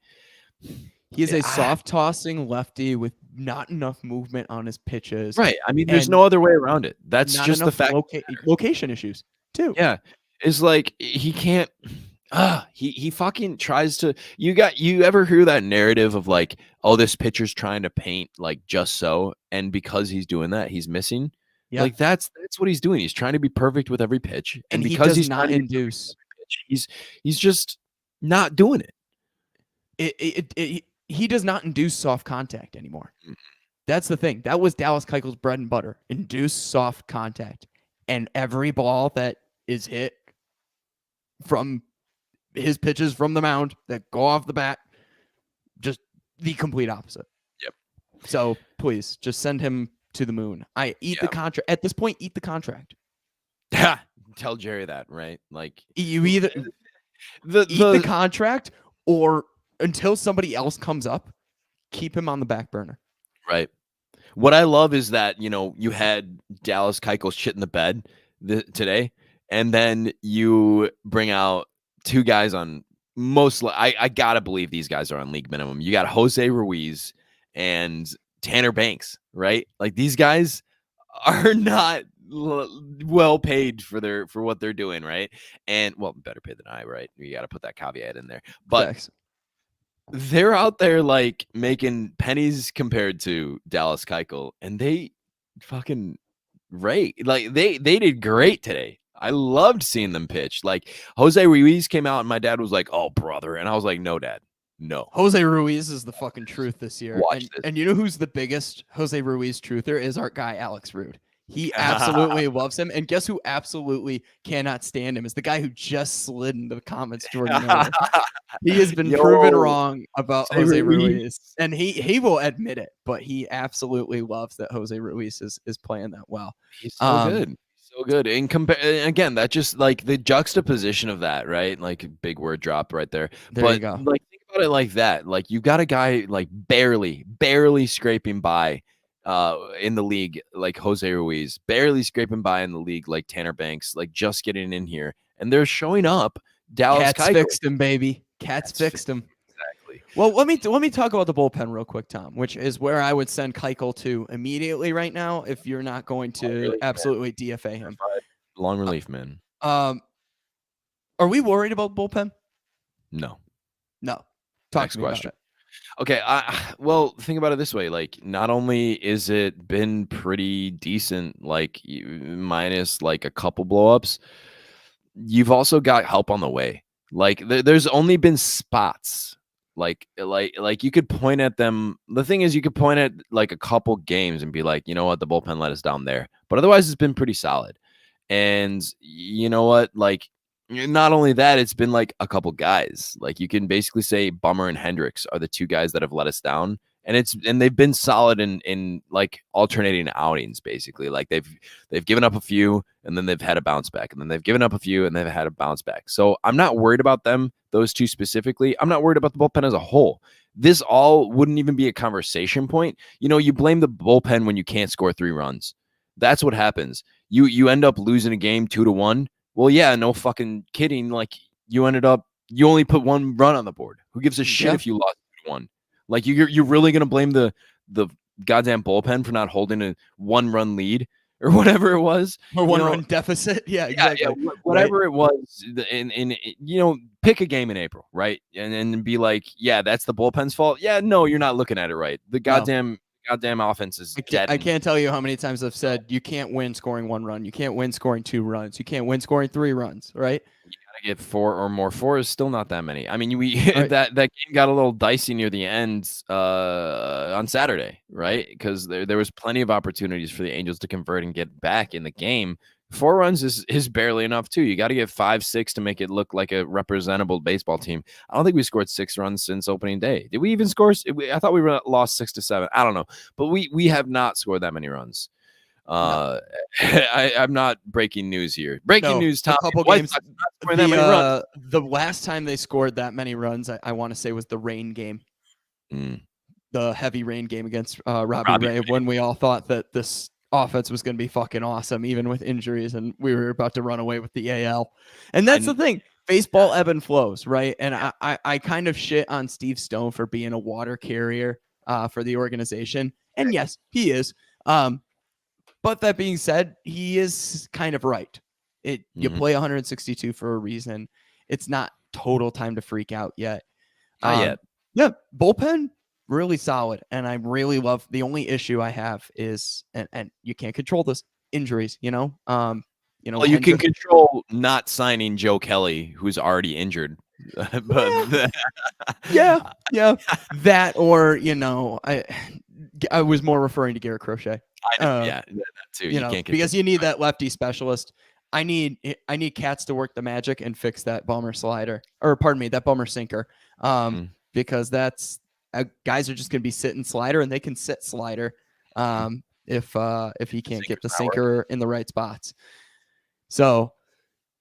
He is a soft tossing lefty with not enough movement on his pitches. Right. I mean, there's no other way around it. That's just the fact. Location issues too. Yeah. It's like he can't. He fucking tries to. You ever hear that narrative of like, oh, this pitcher's trying to paint like just so, and because he's doing that, he's missing. Yeah. Like that's what he's doing. He's trying to be perfect with every pitch, and because he's not induce, pitch, he's just not doing it. He does not induce soft contact anymore. Mm-hmm. That's the thing. That was Dallas Keuchel's bread and butter: induce soft contact, and every ball that is hit from his pitches from the mound that go off the bat, just the complete opposite. Yep. So please, just send him to the moon. The contract at this point. Eat the contract. Yeah, tell Jerry that, right? Like you either eat the contract, or until somebody else comes up, keep him on the back burner. Right. What I love is that you had Dallas Keuchel shit in the bed today, and then you bring out 2 guys on I gotta believe these guys are on league minimum. You got Jose Ruiz and Tanner Banks, right? Like these guys are not well paid for what they're doing, right? And better paid than I, right? You got to put that caveat in there. But thanks. They're out there like making pennies compared to Dallas Keuchel, and they fucking like they did great today. I loved seeing them pitch. Like Jose Ruiz came out, and my dad was like, "Oh, brother," and I was like, "No, Dad." No. Jose Ruiz is the fucking truth this year. And you know who's the biggest Jose Ruiz truther is our guy, Alex Rude. He absolutely loves him. And guess who absolutely cannot stand him is the guy who just slid into the comments, Jordan Miller. He has been proven wrong about Jose Ruiz. And he will admit it, but he absolutely loves that Jose Ruiz is playing that well. He's so good. So good. And again, that just like the juxtaposition of that, right? Like big word drop right there. There you go. Like think about it like that. Like you got a guy like barely scraping by in the league, like Jose Ruiz, barely scraping by in the league, like Tanner Banks, like just getting in here, and they're showing up. Dallas Cats fixed him, baby. Cats fixed him. Exactly. Well, let me talk about the bullpen real quick, Tom, which is where I would send Keuchel to immediately right now if you're not going to absolutely DFA him. Long relief, man. Are we worried about bullpen? No. Talk to me about it. Okay, well, think about it this way. Like, not only is it been pretty decent, like minus like a couple blowups, you've also got help on the way. Like, there's only been spots. Like you could point at them. The thing is, you could point at like a couple games and be like, you know what, the bullpen let us down there. But otherwise, it's been pretty solid. And you know what, like. Not only that, it's been like a couple guys. Like you can basically say Bummer and Hendricks are the 2 guys that have let us down, and they've been solid in like alternating outings. Basically, like they've given up a few and then they've had a bounce back, and then they've given up a few and they've had a bounce back. So I'm not worried about them, those 2 specifically. I'm not worried about the bullpen as a whole. This all wouldn't even be a conversation point. You blame the bullpen when you can't score 3 runs. That's what happens. You end up losing a game 2-1. Well, yeah, no fucking kidding. Like you only put 1 run on the board. Who gives a shit if you lost 1? Like you're really gonna blame the goddamn bullpen for not holding a 1-run lead or whatever it was, or 1-run deficit? Yeah, exactly. Yeah, whatever it was, and pick a game in April, right? And then be like, yeah, that's the bullpen's fault. Yeah, no, you're not looking at it right. The goddamn goddamn offense is I dead. can't tell you how many times I've said you can't win scoring 1 run. You can't win scoring 2 runs. You can't win scoring 3 runs, right? You gotta get 4 or more. 4 is still not that many. I mean, we Right. that game got a little dicey near the end on Saturday, right? Because there was plenty of opportunities for the Angels to convert and get back in the game. 4 runs is barely enough too. You got to get 5, 6 to make it look like a representable baseball team. I don't think we scored 6 runs since opening day. Did we even score? I thought we lost 6 to 7. I don't know, but we have not scored that many runs. No. I'm not breaking news here. Breaking news, Tom. A couple games. The last time they scored that many runs, I want to say, was the rain game. The heavy rain game against Robbie Ray, when we all thought that this offense was going to be fucking awesome, even with injuries, and we were about to run away with the AL. And that's the thing. Baseball ebb and flows, right? And I kind of shit on Steve Stone for being a water carrier for the organization. And yes, he is. But that being said, he is kind of right. You play 162 for a reason. It's not total time to freak out yet. Not yet. Yeah, bullpen really solid, and I really love. The only issue I have is, and you can't control this, injuries. Well, you can control not signing Joe Kelly, who's already injured. But yeah, that, or I was more referring to Garrett Crochet. That too. You can't because you need that lefty specialist. I need Katz to work the magic and fix that bummer slider, or pardon me, that bummer sinker. Because that's guys are just going to be sitting slider, and they can sit slider if he can't get the sinker in the right spots. So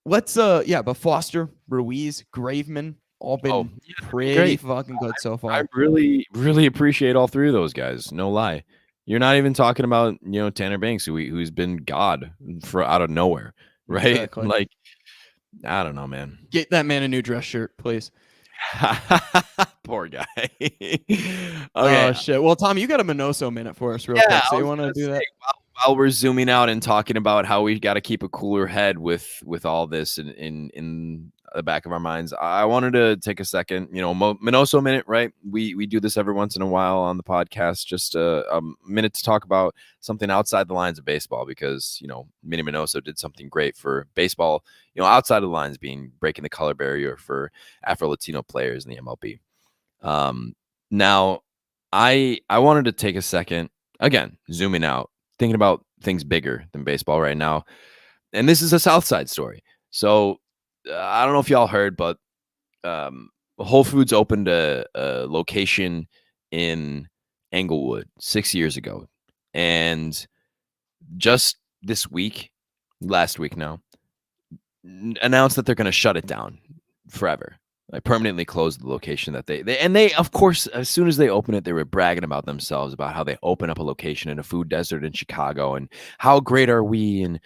let's but Foster, Ruiz, Graveman, all been pretty fucking good so far. I really, really appreciate all 3 of those guys. No lie. You're not even talking about Tanner Banks, who's been God for out of nowhere, right? Exactly. Like, I don't know, man. Get that man a new dress shirt, please. Poor guy. Okay. Oh shit. Well, Tom, you got a Minoso minute for us real quick. So you want to do that? While we're zooming out and talking about how we got to keep a cooler head with all this in the back of our minds, I wanted to take a second, Minoso minute, right? We do this every once in a while on the podcast, just a minute to talk about something outside the lines of baseball, because Minnie Minoso did something great for baseball, outside of the lines, being breaking the color barrier for Afro-Latino players in the MLB. Now I wanted to take a second, again, zooming out, thinking about things bigger than baseball right now. And this is a Southside story. So I don't know if y'all heard, but Whole Foods opened a location in Englewood 6 years ago. And just this week, last week now, announced that they're going to shut it down forever. Like permanently close the location that they of course, as soon as they open it, they were bragging about themselves, about how they open up a location in a food desert in Chicago and how great are we and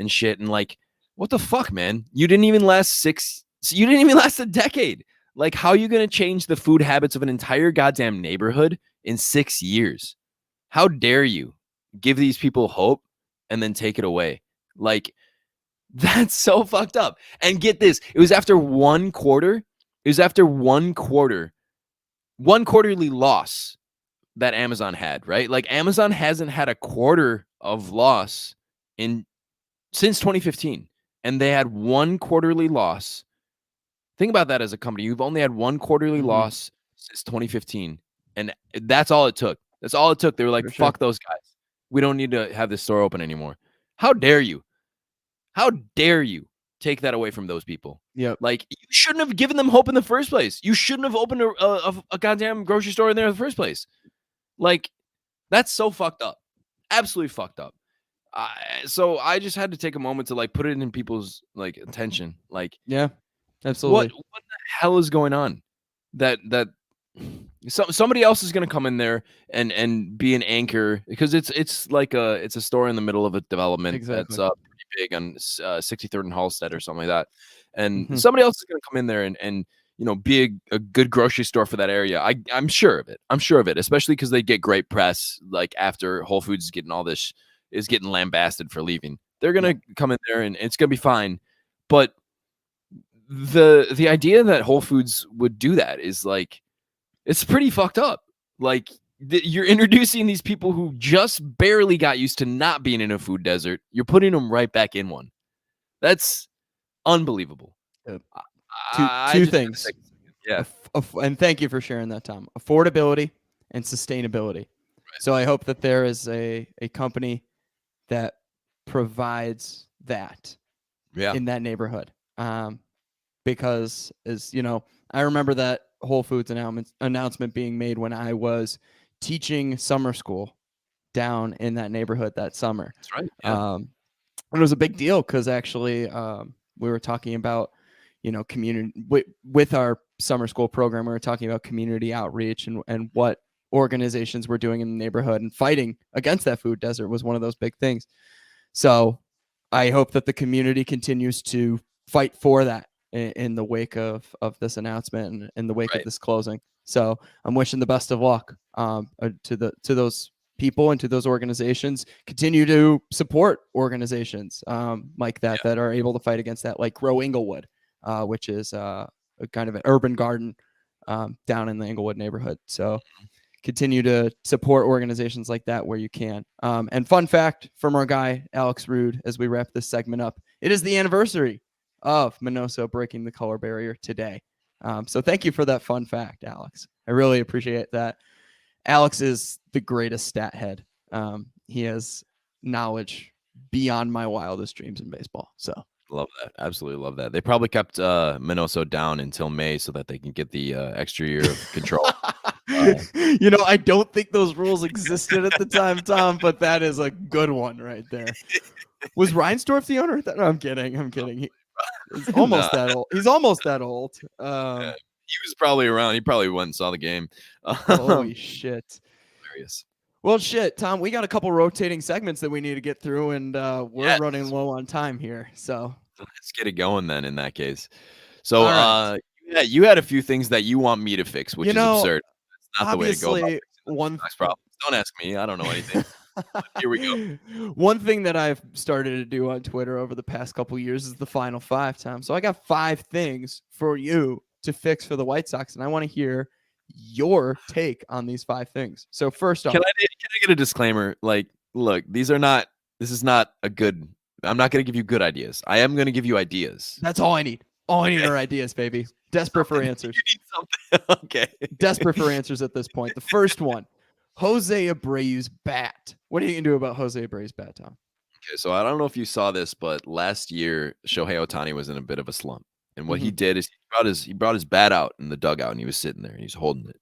shit. And like, what the fuck, man? You didn't even last a decade. Like, how are you going to change the food habits of an entire goddamn neighborhood in 6 years? How dare you give these people hope and then take it away? Like, that's so fucked up. And get this, it was after one quarterly loss that Amazon had, right? Like, Amazon hasn't had a quarter of loss since 2015, and they had one quarterly loss. Think about that as a company. You've only had one quarterly loss since 2015, and that's all it took. That's all it took. They were like, fuck those guys. We don't need to have this store open anymore. How dare you? How dare you take that away from those people? Yeah, like, you shouldn't have given them hope in the first place. You shouldn't have opened a goddamn grocery store in there in the first place. Like, that's so fucked up. Absolutely fucked up. So I just had to take a moment to like put it in people's like attention. Like, yeah, absolutely. What the hell is going on? That somebody else is going to come in there and be an anchor, because it's like it's a store in the middle of a development that's pretty big on 63rd and Halstead or something like that. And somebody else is going to come in there and be a good grocery store for that area. I'm sure of it. Especially because they get great press. Like, after Whole Foods is getting all this, is getting lambasted for leaving, they're going to come in there and it's going to be fine. But the idea that Whole Foods would do that is like, it's pretty fucked up. Like, you're introducing these people who just barely got used to not being in a food desert. You're putting them right back in one. That's unbelievable. Two things. Yeah. And thank you for sharing that, Tom. Affordability and sustainability. Right. So I hope that there is a company that provides that in that neighborhood. Because as you know, I remember that Whole Foods announcement being made when I was teaching summer school down in that neighborhood that summer. That's right. Yeah. It was a big deal because actually we were talking about, community with our summer school program. We were talking about community outreach and what organizations were doing in the neighborhood, and fighting against that food desert was one of those big things. So I hope that the community continues to fight for that in the wake of this announcement and in the wake of this closing. So I'm wishing the best of luck to those people and to those organizations. Continue to support organizations like that are able to fight against that, like Grow Inglewood, which is a kind of an urban garden down in the Inglewood neighborhood. So continue to support organizations like that where you can. And fun fact from our guy, Alex Rude, as we wrap this segment up, it is the anniversary of Minoso breaking the color barrier today. So thank you for that fun fact, Alex. I really appreciate that. Alex is the greatest stat head. He has knowledge beyond my wildest dreams in baseball. So love that. Absolutely love that. They probably kept Minoso down until May so that they can get the extra year of control. I don't think those rules existed at the time, Tom, but that is a good one right there. Was Reinsdorf the owner? No, I'm kidding. He's almost that old. He's almost that old. He was probably around. He probably went and saw the game. Holy shit. Hilarious. Well, shit, Tom, we got a couple rotating segments that we need to get through, and we're running low on time here. So let's get it going then in that case. So you had a few things that you want me to fix, which is absurd. That's not the way to go about fixing those problems. Don't ask me. I don't know anything. Here we go. One thing that I've started to do on Twitter over the past couple of years is the final 5, Tom. So I got 5 things for you to fix for the White Sox, and I want to hear your take on these 5 things. So first off, can I get a disclaimer? Like, look, this is not a good. I'm not going to give you good ideas. I am going to give you ideas. That's all I need. All I need are ideas, baby. Desperate for answers. You need something. Okay. Desperate for answers at this point. The first one, Jose Abreu's bat. What are you going to do about Jose Abreu's bat, Tom? Okay, so I don't know if you saw this, but last year Shohei Ohtani was in a bit of a slump. And what he did is he brought his bat out in the dugout, and he was sitting there and he was holding it.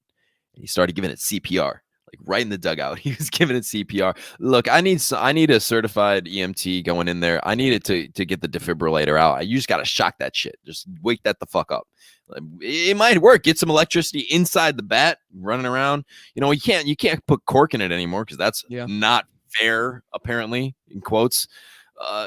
And he started giving it CPR, like right in the dugout. He was giving it CPR. Look, I need a certified EMT going in there. I need it to get the defibrillator out. You just got to shock that shit. Just wake that the fuck up. It might work. Get some electricity inside the bat, running around. You can't put cork in it anymore because that's not fair, apparently, in quotes.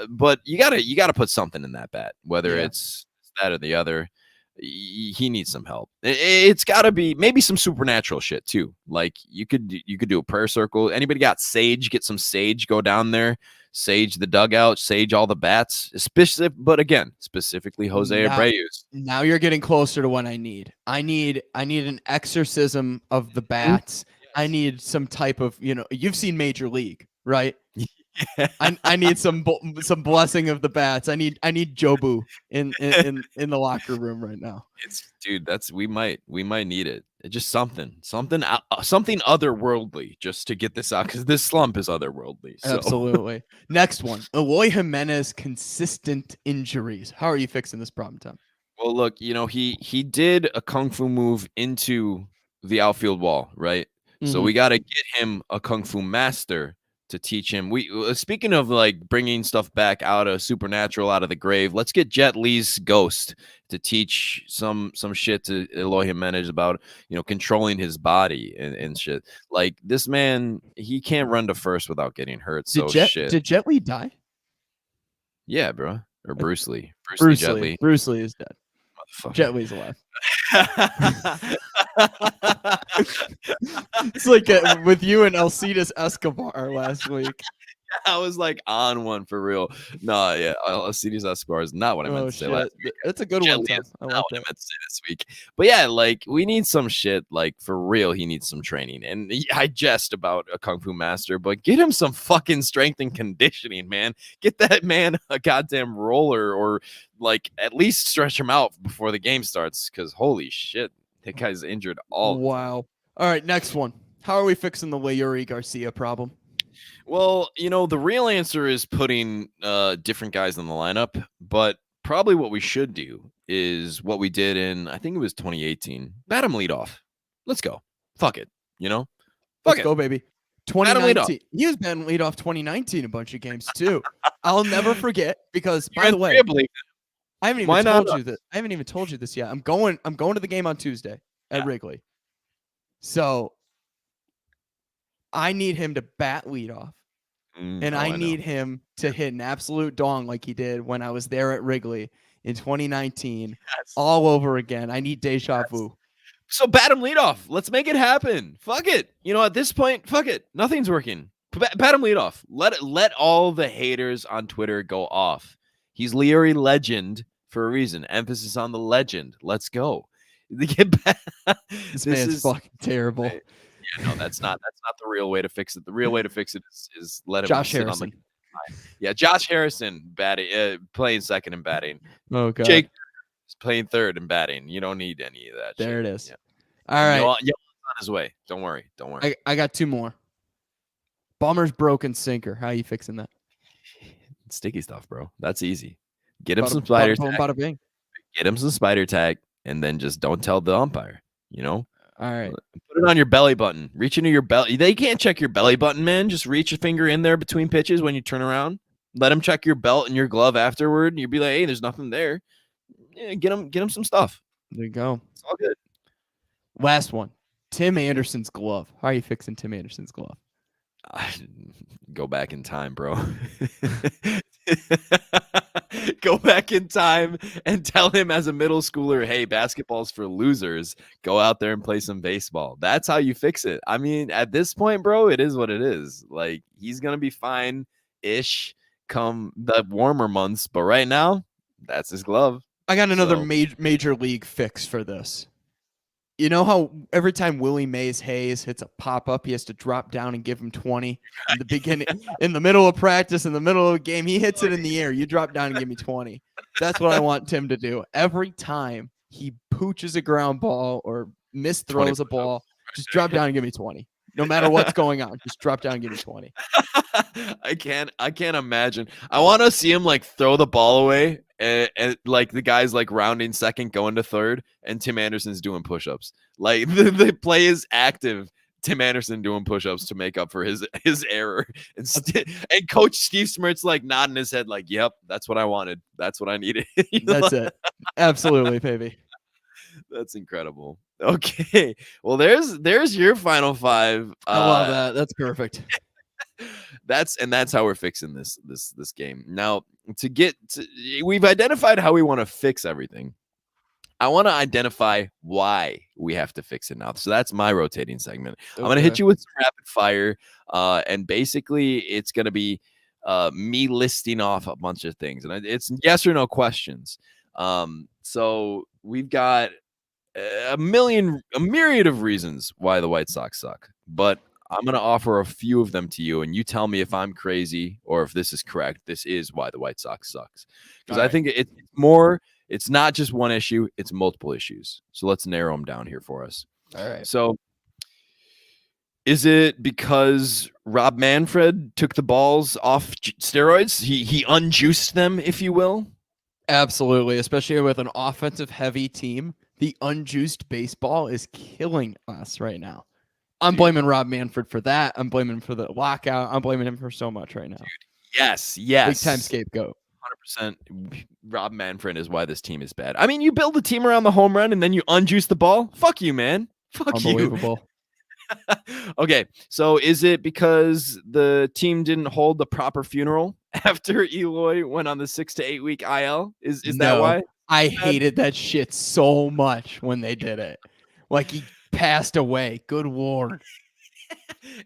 But you gotta put something in that bat, whether it's that or the other. He needs some help. It's got to be maybe some supernatural shit too. Like you could do a prayer circle. Anybody got sage? Get some sage. Go down there, sage the dugout, sage all the bats. Specifically Jose Abreu's. Now you're getting closer to what I need. I need an exorcism of the bats. I need some type of you've seen Major League, right? Yeah. I need some blessing of the bats. I need Jobu in the locker room right now. We might need it. It's just something otherworldly just to get this out, because this slump is otherworldly. So. Absolutely. Next one, Eloy Jimenez consistent injuries. How are you fixing this problem, Tom? Well, look, he did a kung fu move into the outfield wall, right? So we got to get him a kung fu master to teach him. Speaking of like bringing stuff back out of supernatural, out of the grave, let's get Jet Li's ghost to teach some shit to Eloy Jimenez about controlling his body and shit. Like this man, he can't run to first without getting hurt. Did Jet Li die? Yeah, bro. Or Bruce Lee. Jet Li. Bruce Lee is dead. Jet Li's alive. It's like with you and Alcides Escobar last week. I was like on one for real. No, yeah, Alcides Escobar is not what I meant Oh to say last shit, week. that's a good one, Jelly Tom. is I not like what I that. meant to say this week. But yeah, like we need some shit. Like for real, he needs some training. And I jest about a kung fu master, but get him some fucking strength and conditioning, man. Get that man a goddamn roller, or like at least stretch him out before the game starts. Because holy shit, that guy's injured all the time. Wow. All right, next one. How are we fixing the Yuri Garcia problem? Well, the real answer is putting different guys in the lineup, but probably what we should do is what we did in, I think it was 2018. Bat him lead off. Let's go. Fuck it. Fuck Let's it. go, baby. Bat him lead off. 2019. He was batting lead off 2019 a bunch of games too. I'll never forget because, by You're the way, unbelievable. I haven't Why even not told you that. I haven't even told you this yet. I'm going to the game on Tuesday at Yeah. Wrigley. So I need him to bat lead off. And I need him to hit an absolute dong like he did when I was there at Wrigley in 2019 Yes. all over again. I need deja vu. So bat him lead off. Let's make it happen. Fuck it. At this point, fuck it. Nothing's working. Bat him lead off. Let all the haters on Twitter go off. He's Leary legend for a reason. Emphasis on the legend. Let's go. This man's fucking terrible. Yeah, no, that's not the real way to fix it. The real way to fix it is let him Josh sit Harrison. on the. Yeah, Josh Harrison batting, playing second and batting. Oh god. Jake is playing third and batting. You don't need any of that. There shit. it is. Yeah. All right. Yolan's on his way. Don't worry. I got two more. Bummer's broken sinker. How are you fixing that? Sticky stuff, bro. That's easy. Get him Bada- some spider bada boom, tag. bada bing. Get him some spider tag, and then just don't tell the umpire. All right. Put it on your belly button. Reach into your belly. They can't check your belly button, man. Just reach your finger in there between pitches when you turn around. Let them check your belt and your glove afterward. And you'll be like, hey, there's nothing there. Yeah, get him some stuff. There you go. It's all good. Last one. Tim Anderson's glove. How are you fixing Tim Anderson's glove? Go back in time, bro. Go back in time and tell him as a middle schooler, hey, basketball's for losers. Go out there and play some baseball. That's how you fix it. I mean, at this point, bro, it is what it is. Like, he's going to be fine-ish come the warmer months. But right now, that's his glove. I got another So- major league fix for this. You know how every time Willie Mays Hayes hits a pop-up, he has to drop down and give him 20 in the beginning, in the middle of practice, in the middle of a game. He hits it in the air. You drop down and give me 20. That's what I want Tim to do. Every time he pooches a ground ball or misthrows a ball, just drop down and give me 20. No matter what's going on, just drop down and give me 20. I can't imagine. I want to see him like throw the ball away and like the guy's like rounding second, going to third, and Tim Anderson's doing push-ups. Like the play is active. Tim Anderson doing push-ups to make up for his error. And Coach Steve Smirt's like nodding his head like, yep, that's what I wanted. That's what I needed. That's it. Absolutely, baby. That's incredible. Okay. Well, there's your final five. I love that. That's perfect. That's how we're fixing this game. Now, we've identified how we want to fix everything. I want to identify why we have to fix it now. So that's my rotating segment. I'm going to hit you with some rapid fire, and basically it's going to be me listing off a bunch of things, and it's yes or no questions. So we've got a myriad of reasons why the White Sox suck, but I'm going to offer a few of them to you, and you tell me if I'm crazy or if this is correct. This is why the White Sox sucks. Because I think it's not just one issue, it's multiple issues. So let's narrow them down here for us. All right. So is it because Rob Manfred took the balls off steroids? He unjuiced them, if you will? Absolutely, especially with an offensive heavy team. The unjuiced baseball is killing us right now. I'm blaming Rob Manfred for that. I'm blaming him for the lockout. I'm blaming him for so much right now. Yes. Big time scapegoat. 100%. Rob Manfred is why this team is bad. I mean, you build a team around the home run and then you unjuice the ball. Fuck you, man. Fuck you. Unbelievable. Okay, so is it because the team didn't hold the proper funeral after Eloy went on the 6 to 8 week IL? Is that why? I hated that shit so much when they did it. Like he passed away. Good Lord.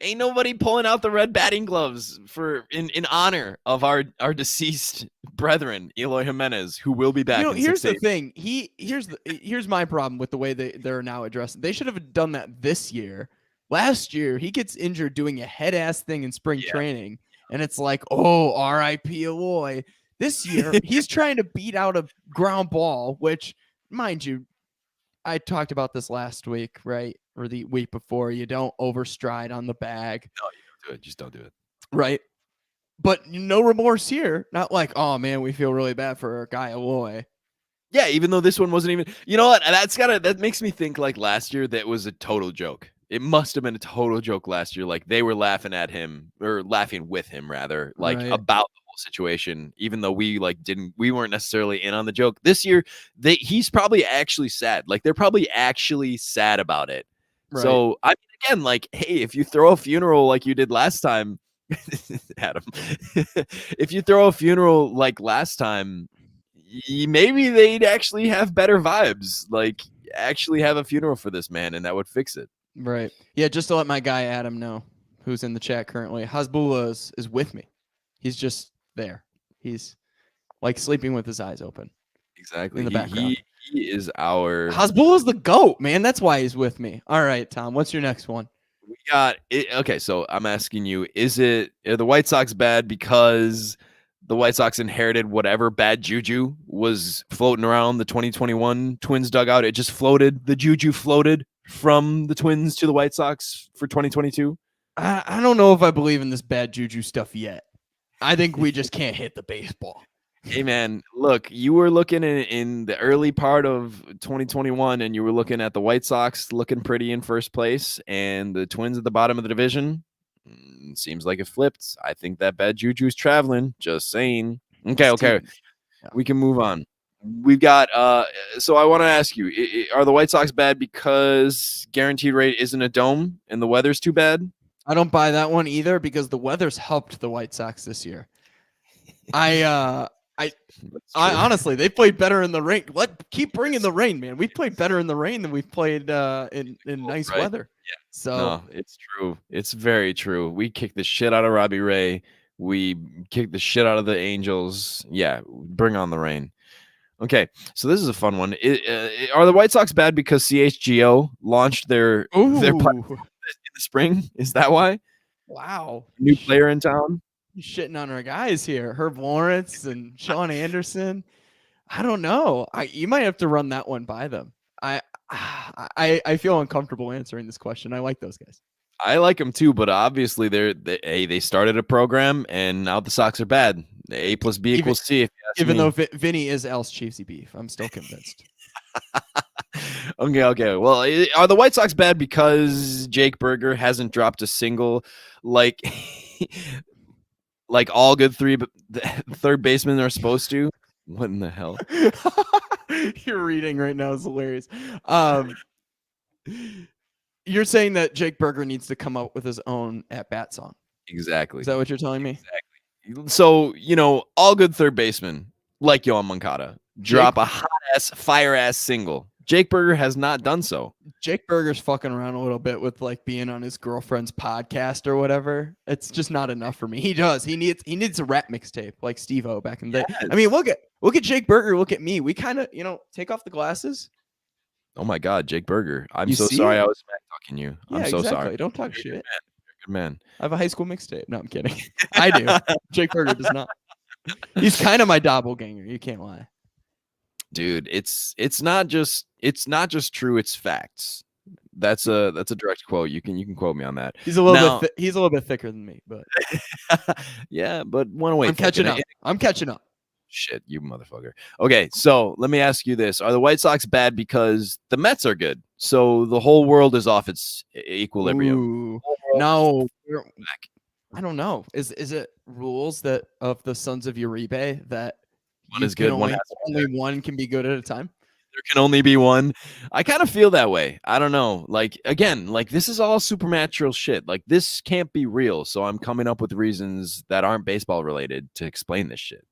Ain't nobody pulling out the red batting gloves for in honor of our deceased brethren, Eloy Jimenez, who will be back in Here's 6 the thing. Here's my problem with the way they're now addressing. They should have done that this year. Last year, he gets injured doing a head ass thing in spring training, and it's like, oh, R.I.P. Eloy. This year, he's trying to beat out a ground ball, which, mind you, I talked about this last week, right? Or the week before. You don't overstride on the bag. No, you don't do it. Just don't do it. Right. But no remorse here. Not like, oh man, we feel really bad for our guy Eloy. Yeah, even though this one wasn't even, you know what? That makes me think like last year that was a total joke. It must have been a total joke last year. Like they were laughing at him or laughing with him rather, like Right. about the whole situation, even though we weren't necessarily in on the joke. This year, he's probably actually sad. Like they're probably actually sad about it. Right. So I mean, again, like, hey, if you throw a funeral like you did last time, Adam, if you throw a funeral like last time, maybe they'd actually have better vibes. Like, actually have a funeral for this man, and that would fix it. Right. Yeah, just to let my guy Adam know, who's in the chat currently, Hasbulla is with me. He's just there. He's like sleeping with his eyes open. Exactly. In the background. He is our Hasbulla's the GOAT, man. That's why he's with me. All right, Tom. What's your next one? We got it. Okay, so I'm asking you: are the White Sox bad because the White Sox inherited whatever bad juju was floating around the 2021 Twins dugout? It just floated. The juju floated from the Twins to the White Sox for 2022. I don't know if I believe in this bad juju stuff yet. I think we just can't hit the baseball. Hey man, look, you were looking in the early part of 2021 and you were looking at the White Sox looking pretty in first place and the Twins at the bottom of the division. Seems like it flipped. I think that bad juju's traveling. Just saying. Okay. Yeah. We can move on. We've got so I want to ask you, are the White Sox bad because guaranteed rate isn't a dome and the weather's too bad? I don't buy that one either because the weather's helped the White Sox this year. I honestly, they played better in the rain. Keep bringing the rain, man. We played better in the rain than we've played in nice weather. Yeah. So no, it's true. It's very true. We kicked the shit out of Robbie Ray. We kicked the shit out of the Angels. Yeah, bring on the rain. Okay, so this is a fun one. Are the White Sox bad because CHGO launched their in the spring? Is that why? Wow, new player in town. Shitting on our guys here, Herb Lawrence and Sean Anderson. I don't know. You might have to run that one by them. I feel uncomfortable answering this question. I like those guys. I like them too, but obviously they started a program and now the Sox are bad. A plus B equals C. Even though Vinny is Al's Chiefsy beef, I'm still convinced. Okay. Well, are the White Sox bad because Jake Berger hasn't dropped a single like all good third basemen are supposed to? What in the hell? You're reading right now is hilarious. You're saying that Jake Berger needs to come up with his own at-bat song. Exactly. Is that what you're telling me? Exactly. So, all good third basemen, like Yohan Moncada, drop a hot-ass, fire-ass single. Jake Berger has not done so. Jake Berger's fucking around a little bit with like being on his girlfriend's podcast or whatever. It's just not enough for me. He needs a rap mixtape like Steve-O back in the day. I mean, look at Jake Berger. Look at me. We kind of, take off the glasses. Oh my God, Jake Berger. I'm so sorry I was smack talking you. I'm so sorry. Don't talk shit. You're a good man. I have a high school mixtape. No, I'm kidding. I do. Jake Berger does not. He's kind of my doppelganger. You can't lie. Dude, it's not just true, it's facts. That's a direct quote. You can quote me on that. He's a little bit thicker than me, but yeah, but one away. I'm catching up. Shit, you motherfucker. Okay, so let me ask you this. Are the White Sox bad because the Mets are good? So the whole world is off its equilibrium. No. I don't know. Is it rules that of the Sons of Uribe that one is good, only one can be good at a time? There can only be one. I kind of feel that way. I don't know. Like, again, this is all supernatural shit. Like, this can't be real. So I'm coming up with reasons that aren't baseball related to explain this shit.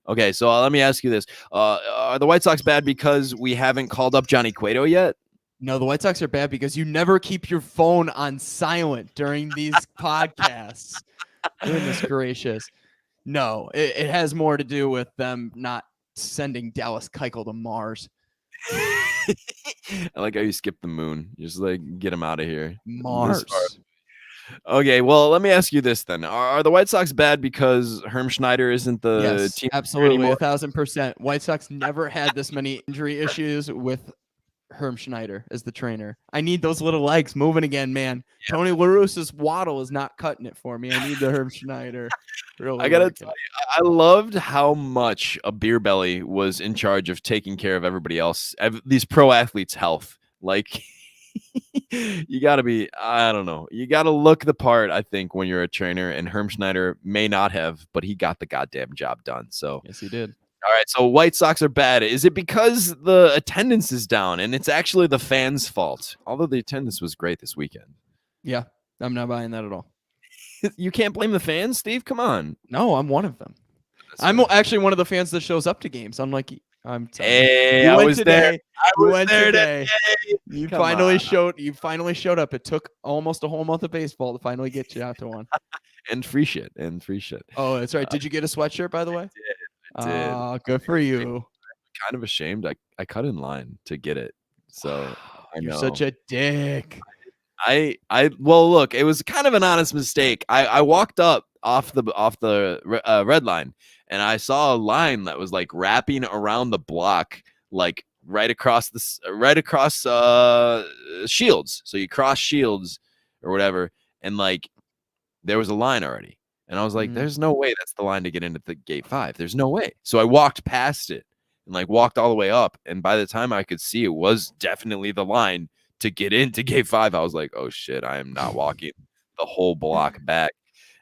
Okay, so let me ask you this. Are the White Sox bad because we haven't called up Johnny Cueto yet? No, the White Sox are bad because you never keep your phone on silent during these podcasts. Goodness gracious. No, it has more to do with them not sending Dallas Keuchel to Mars. I like how you skip the moon. You just like get him out of here. Mars. Okay, well, let me ask you this then: Are the White Sox bad because Herm Schneider isn't the team absolutely anymore? 1000%. White Sox never had this many injury issues with Herm Schneider as the trainer. I need those little legs moving again, man. Yeah. Tony La Russa's waddle is not cutting it for me. I need the Herm Schneider. Really, I gotta tell you, I loved how much a beer belly was in charge of taking care of everybody else, these pro athletes' health. Like, you gotta be, I don't know, you gotta look the part. I think when you're a trainer, and Herm Schneider may not have, but he got the goddamn job done. So yes, he did. All right, so White Sox are bad. Is it because the attendance is down and it's actually the fans' fault? Although the attendance was great this weekend. Yeah, I'm not buying that at all. You can't blame the fans, Steve. Come on. No, I'm one of them. I'm actually one of the fans that shows up to games. Unlike I'm. Hey, I was there. You went today. You finally showed up. It took almost a whole month of baseball to finally get you out to one. And free shit. Oh, that's right. Did you get a sweatshirt, by the way? I did. Oh, good for you. I'm kind of ashamed. I cut in line to get it. So you're such a dick. Well, look, it was kind of an honest mistake. I walked up off the red line, and I saw a line that was like wrapping around the block, like right across Shields. So you cross Shields or whatever, and like there was a line already. And I was like, there's no way that's the line to get into the gate 5. There's no way. So I walked past it and like walked all the way up. And by the time I could see, it was definitely the line to get into gate 5. I was like, oh shit, I am not walking the whole block back.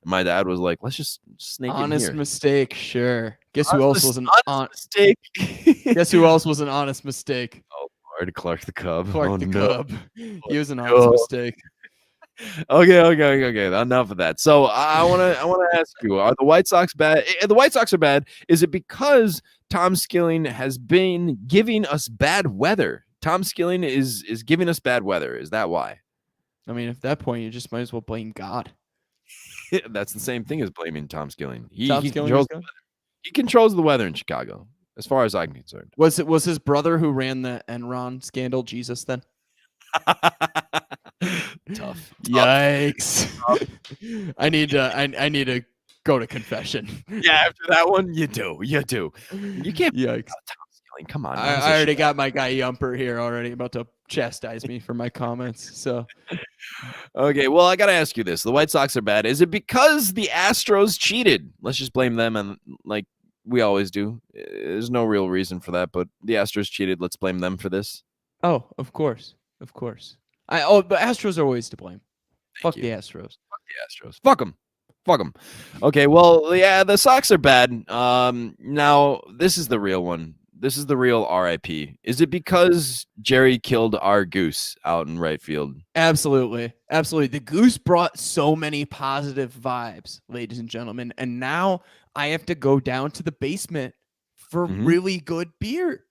And my dad was like, let's just sneak in here. Honest mistake, sure. Guess who else was an honest mistake? Guess who else was an honest mistake? Oh Lord, Clark the Cub. Clark the Cub. He was an honest mistake. Okay. Enough of that. So I want to ask you: are the White Sox bad? The White Sox are bad. Is it because Tom Skilling has been giving us bad weather? Tom Skilling is giving us bad weather. Is that why? I mean, at that point, you just might as well blame God. That's the same thing as blaming Tom Skilling. He controls the weather in Chicago, as far as I'm concerned. Was his brother who ran the Enron scandal Jesus then? Tough. Yikes. Tough. I need to go to confession. Yeah, after that one, you do. You can't. Yikes. Come on. I already got my guy Yumper here already about to chastise me for my comments. So okay, well, I gotta ask you this. The White Sox are bad. Is it because the Astros cheated? Let's just blame them, and like we always do. There's no real reason for that, but the Astros cheated. Let's blame them for this. Oh, of course. But Astros are always to blame. Fuck the Astros. Fuck them. Okay, well, yeah, the Sox are bad. Now this is the real one. This is the real RIP. Is it because Jerry killed our goose out in right field? Absolutely. The goose brought so many positive vibes, ladies and gentlemen, and now I have to go down to the basement for really good beer.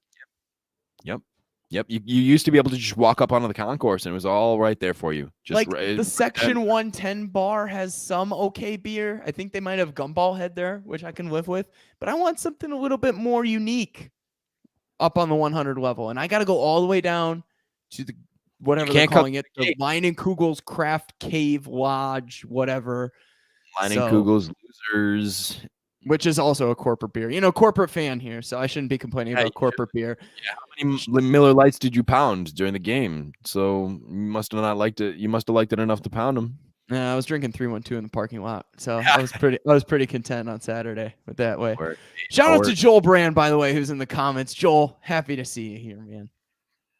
Yep. You used to be able to just walk up onto the concourse and it was all right there for you. Just like the Section 110 bar has some okay beer. I think they might have Gumball Head there, which I can live with. But I want something a little bit more unique up on the 100 level. And I got to go all the way down to the whatever they're calling it, the Leinenkugel's Craft Cave Lodge, whatever. Leinenkugel's Losers. Which is also a corporate beer. You know, corporate fan here, so I shouldn't be complaining about corporate beer. Yeah, how many Miller Lights did you pound during the game? So you must have not liked it. You must have liked it enough to pound them. Yeah, I was drinking 312 in the parking lot, so I was pretty content on Saturday with that way. Shout out to Joel Brand, by the way, who's in the comments. Joel, happy to see you here, man.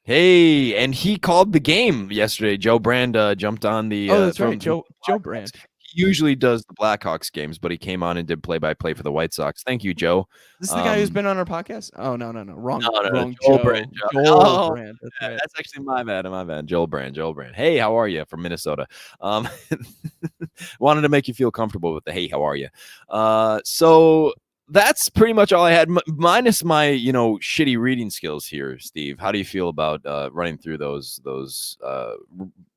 Hey, and he called the game yesterday. Joe Brand jumped on the. Oh, that's right, Joe Brand. Usually does the Blackhawks games, but he came on and did play-by-play for the White Sox. Thank you, Joe. This is the guy who's been on our podcast? Oh, no. Wrong Joel Brand. Joel Brand. That's actually my bad. Joel Brand. Hey, how are you? From Minnesota. Wanted to make you feel comfortable with the hey, how are you? So that's pretty much all I had, minus my shitty reading skills here. Steve, how do you feel about running through those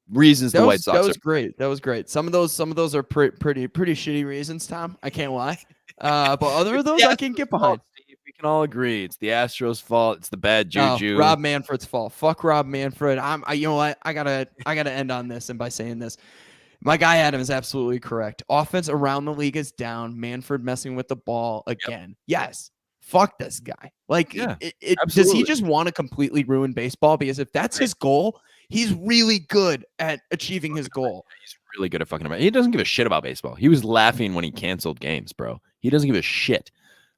reasons the White Sox that was great. That was great. Some of those are pretty shitty reasons, Tom. I can't lie. But other of those I can get behind. We can all agree it's the Astros' fault. It's the bad juju. Rob Manfred's fault. Fuck Rob Manfred. You know what? I gotta end on this, and by saying this, my guy Adam is absolutely correct. Offense around the league is down. Manfred messing with the ball again. Yep. Yes. Fuck this guy. Like, does he just want to completely ruin baseball? Because if that's his goal, he's really good at achieving his goal. He's really good at fucking about. He doesn't give a shit about baseball. He was laughing when he canceled games, bro. He doesn't give a shit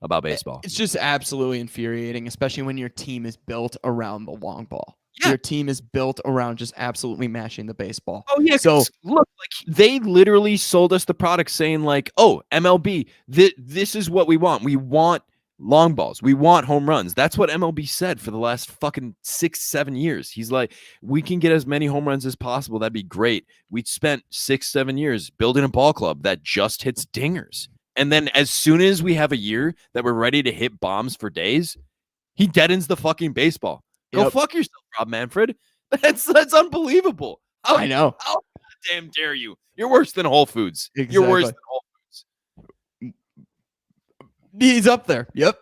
about baseball. It's just absolutely infuriating, especially when your team is built around the long ball. Yeah. Your team is built around just absolutely mashing the baseball. Oh yeah. So look, like they literally sold us the product saying like, oh, MLB, this is what we want. We want long balls. We want home runs. That's what MLB said for the last fucking 6-7 years. He's like, we can get as many home runs as possible. That'd be great. We spent 6-7 years building a ball club that just hits dingers. And then as soon as we have a year that we're ready to hit bombs for days, he deadens the fucking baseball. Go fuck yourself, Rob Manfred. That's unbelievable. I know. How damn dare you? You're worse than Whole Foods. Exactly. You're worse than Whole Foods. He's up there. Yep.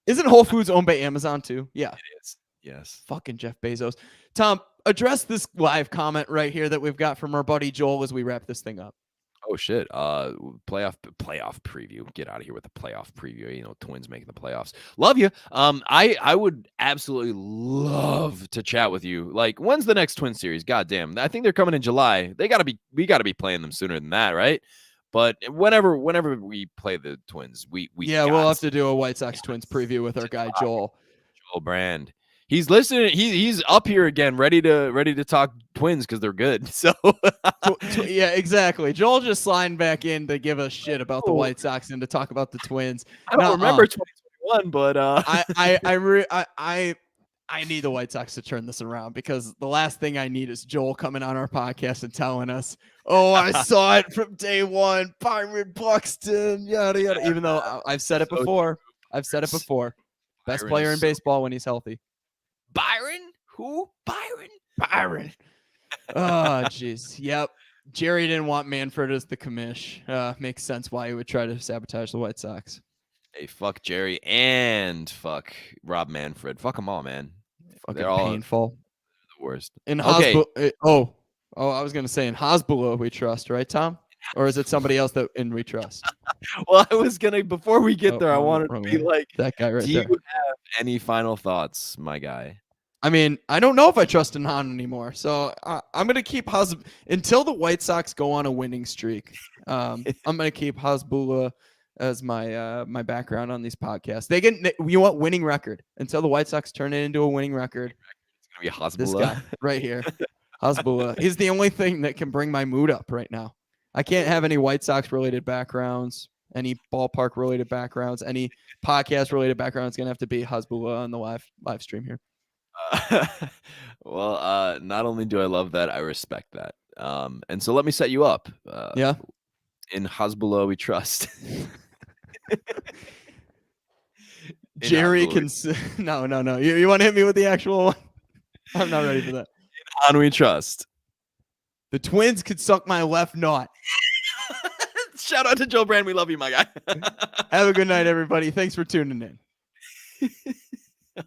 Isn't Whole Foods owned by Amazon too? Yeah. It is. Yes. Fucking Jeff Bezos. Tom, address this live comment right here that we've got from our buddy Joel as we wrap this thing up. Oh shit! Playoff preview. Get out of here with the playoff preview. Twins making the playoffs. Love you. I would absolutely love to chat with you. Like, when's the next Twin series? God damn! I think they're coming in July. We got to be playing them sooner than that, right? But whenever we play the Twins, we'll have to do a White Sox Twins preview with our guy Joel Brand. He's listening. He's up here again, ready to talk Twins because they're good. So yeah, exactly. Joel just sliding back in to give us shit about the White Sox and to talk about the Twins. I don't remember 2021, but I need the White Sox to turn this around because the last thing I need is Joel coming on our podcast and telling us, "Oh, I saw it from day one, Byron Buxton, yada yada." Even though I've said it before, best player in baseball when he's healthy. Byron? Who? Byron. Oh, jeez. Yep. Jerry didn't want Manfred as the commish. Makes sense why he would try to sabotage the White Sox. Hey, fuck Jerry and fuck Rob Manfred. Fuck them all, man. Fucking They're all painful. The worst. In I was gonna say in Hasbulla we trust, right, Tom? Or is it somebody else that we trust? Well, I was gonna before we get there, I wanted to be like that guy right there. Do you have any final thoughts, my guy? I mean, I don't know if I trust in Han anymore, so I'm gonna keep until the White Sox go on a winning streak. I'm gonna keep Hasbulla as my background on these podcasts. You want winning record until the White Sox turn it into a winning record. It's gonna be Hasbulla. This guy right here, Hasbulla. He's the only thing that can bring my mood up right now. I can't have any White Sox related backgrounds, any ballpark related backgrounds, any podcast related backgrounds. It's gonna have to be Hasbulla on the live stream here. Well, not only do I love that, I respect that. And so let me set you up. Yeah. In Hasbulla we trust. Jerry can no. You want to hit me with the actual one? I'm not ready for that. In Han we trust. The Twins could suck my left nut. Shout out to Joe Brand. We love you, my guy. Have a good night, everybody. Thanks for tuning in.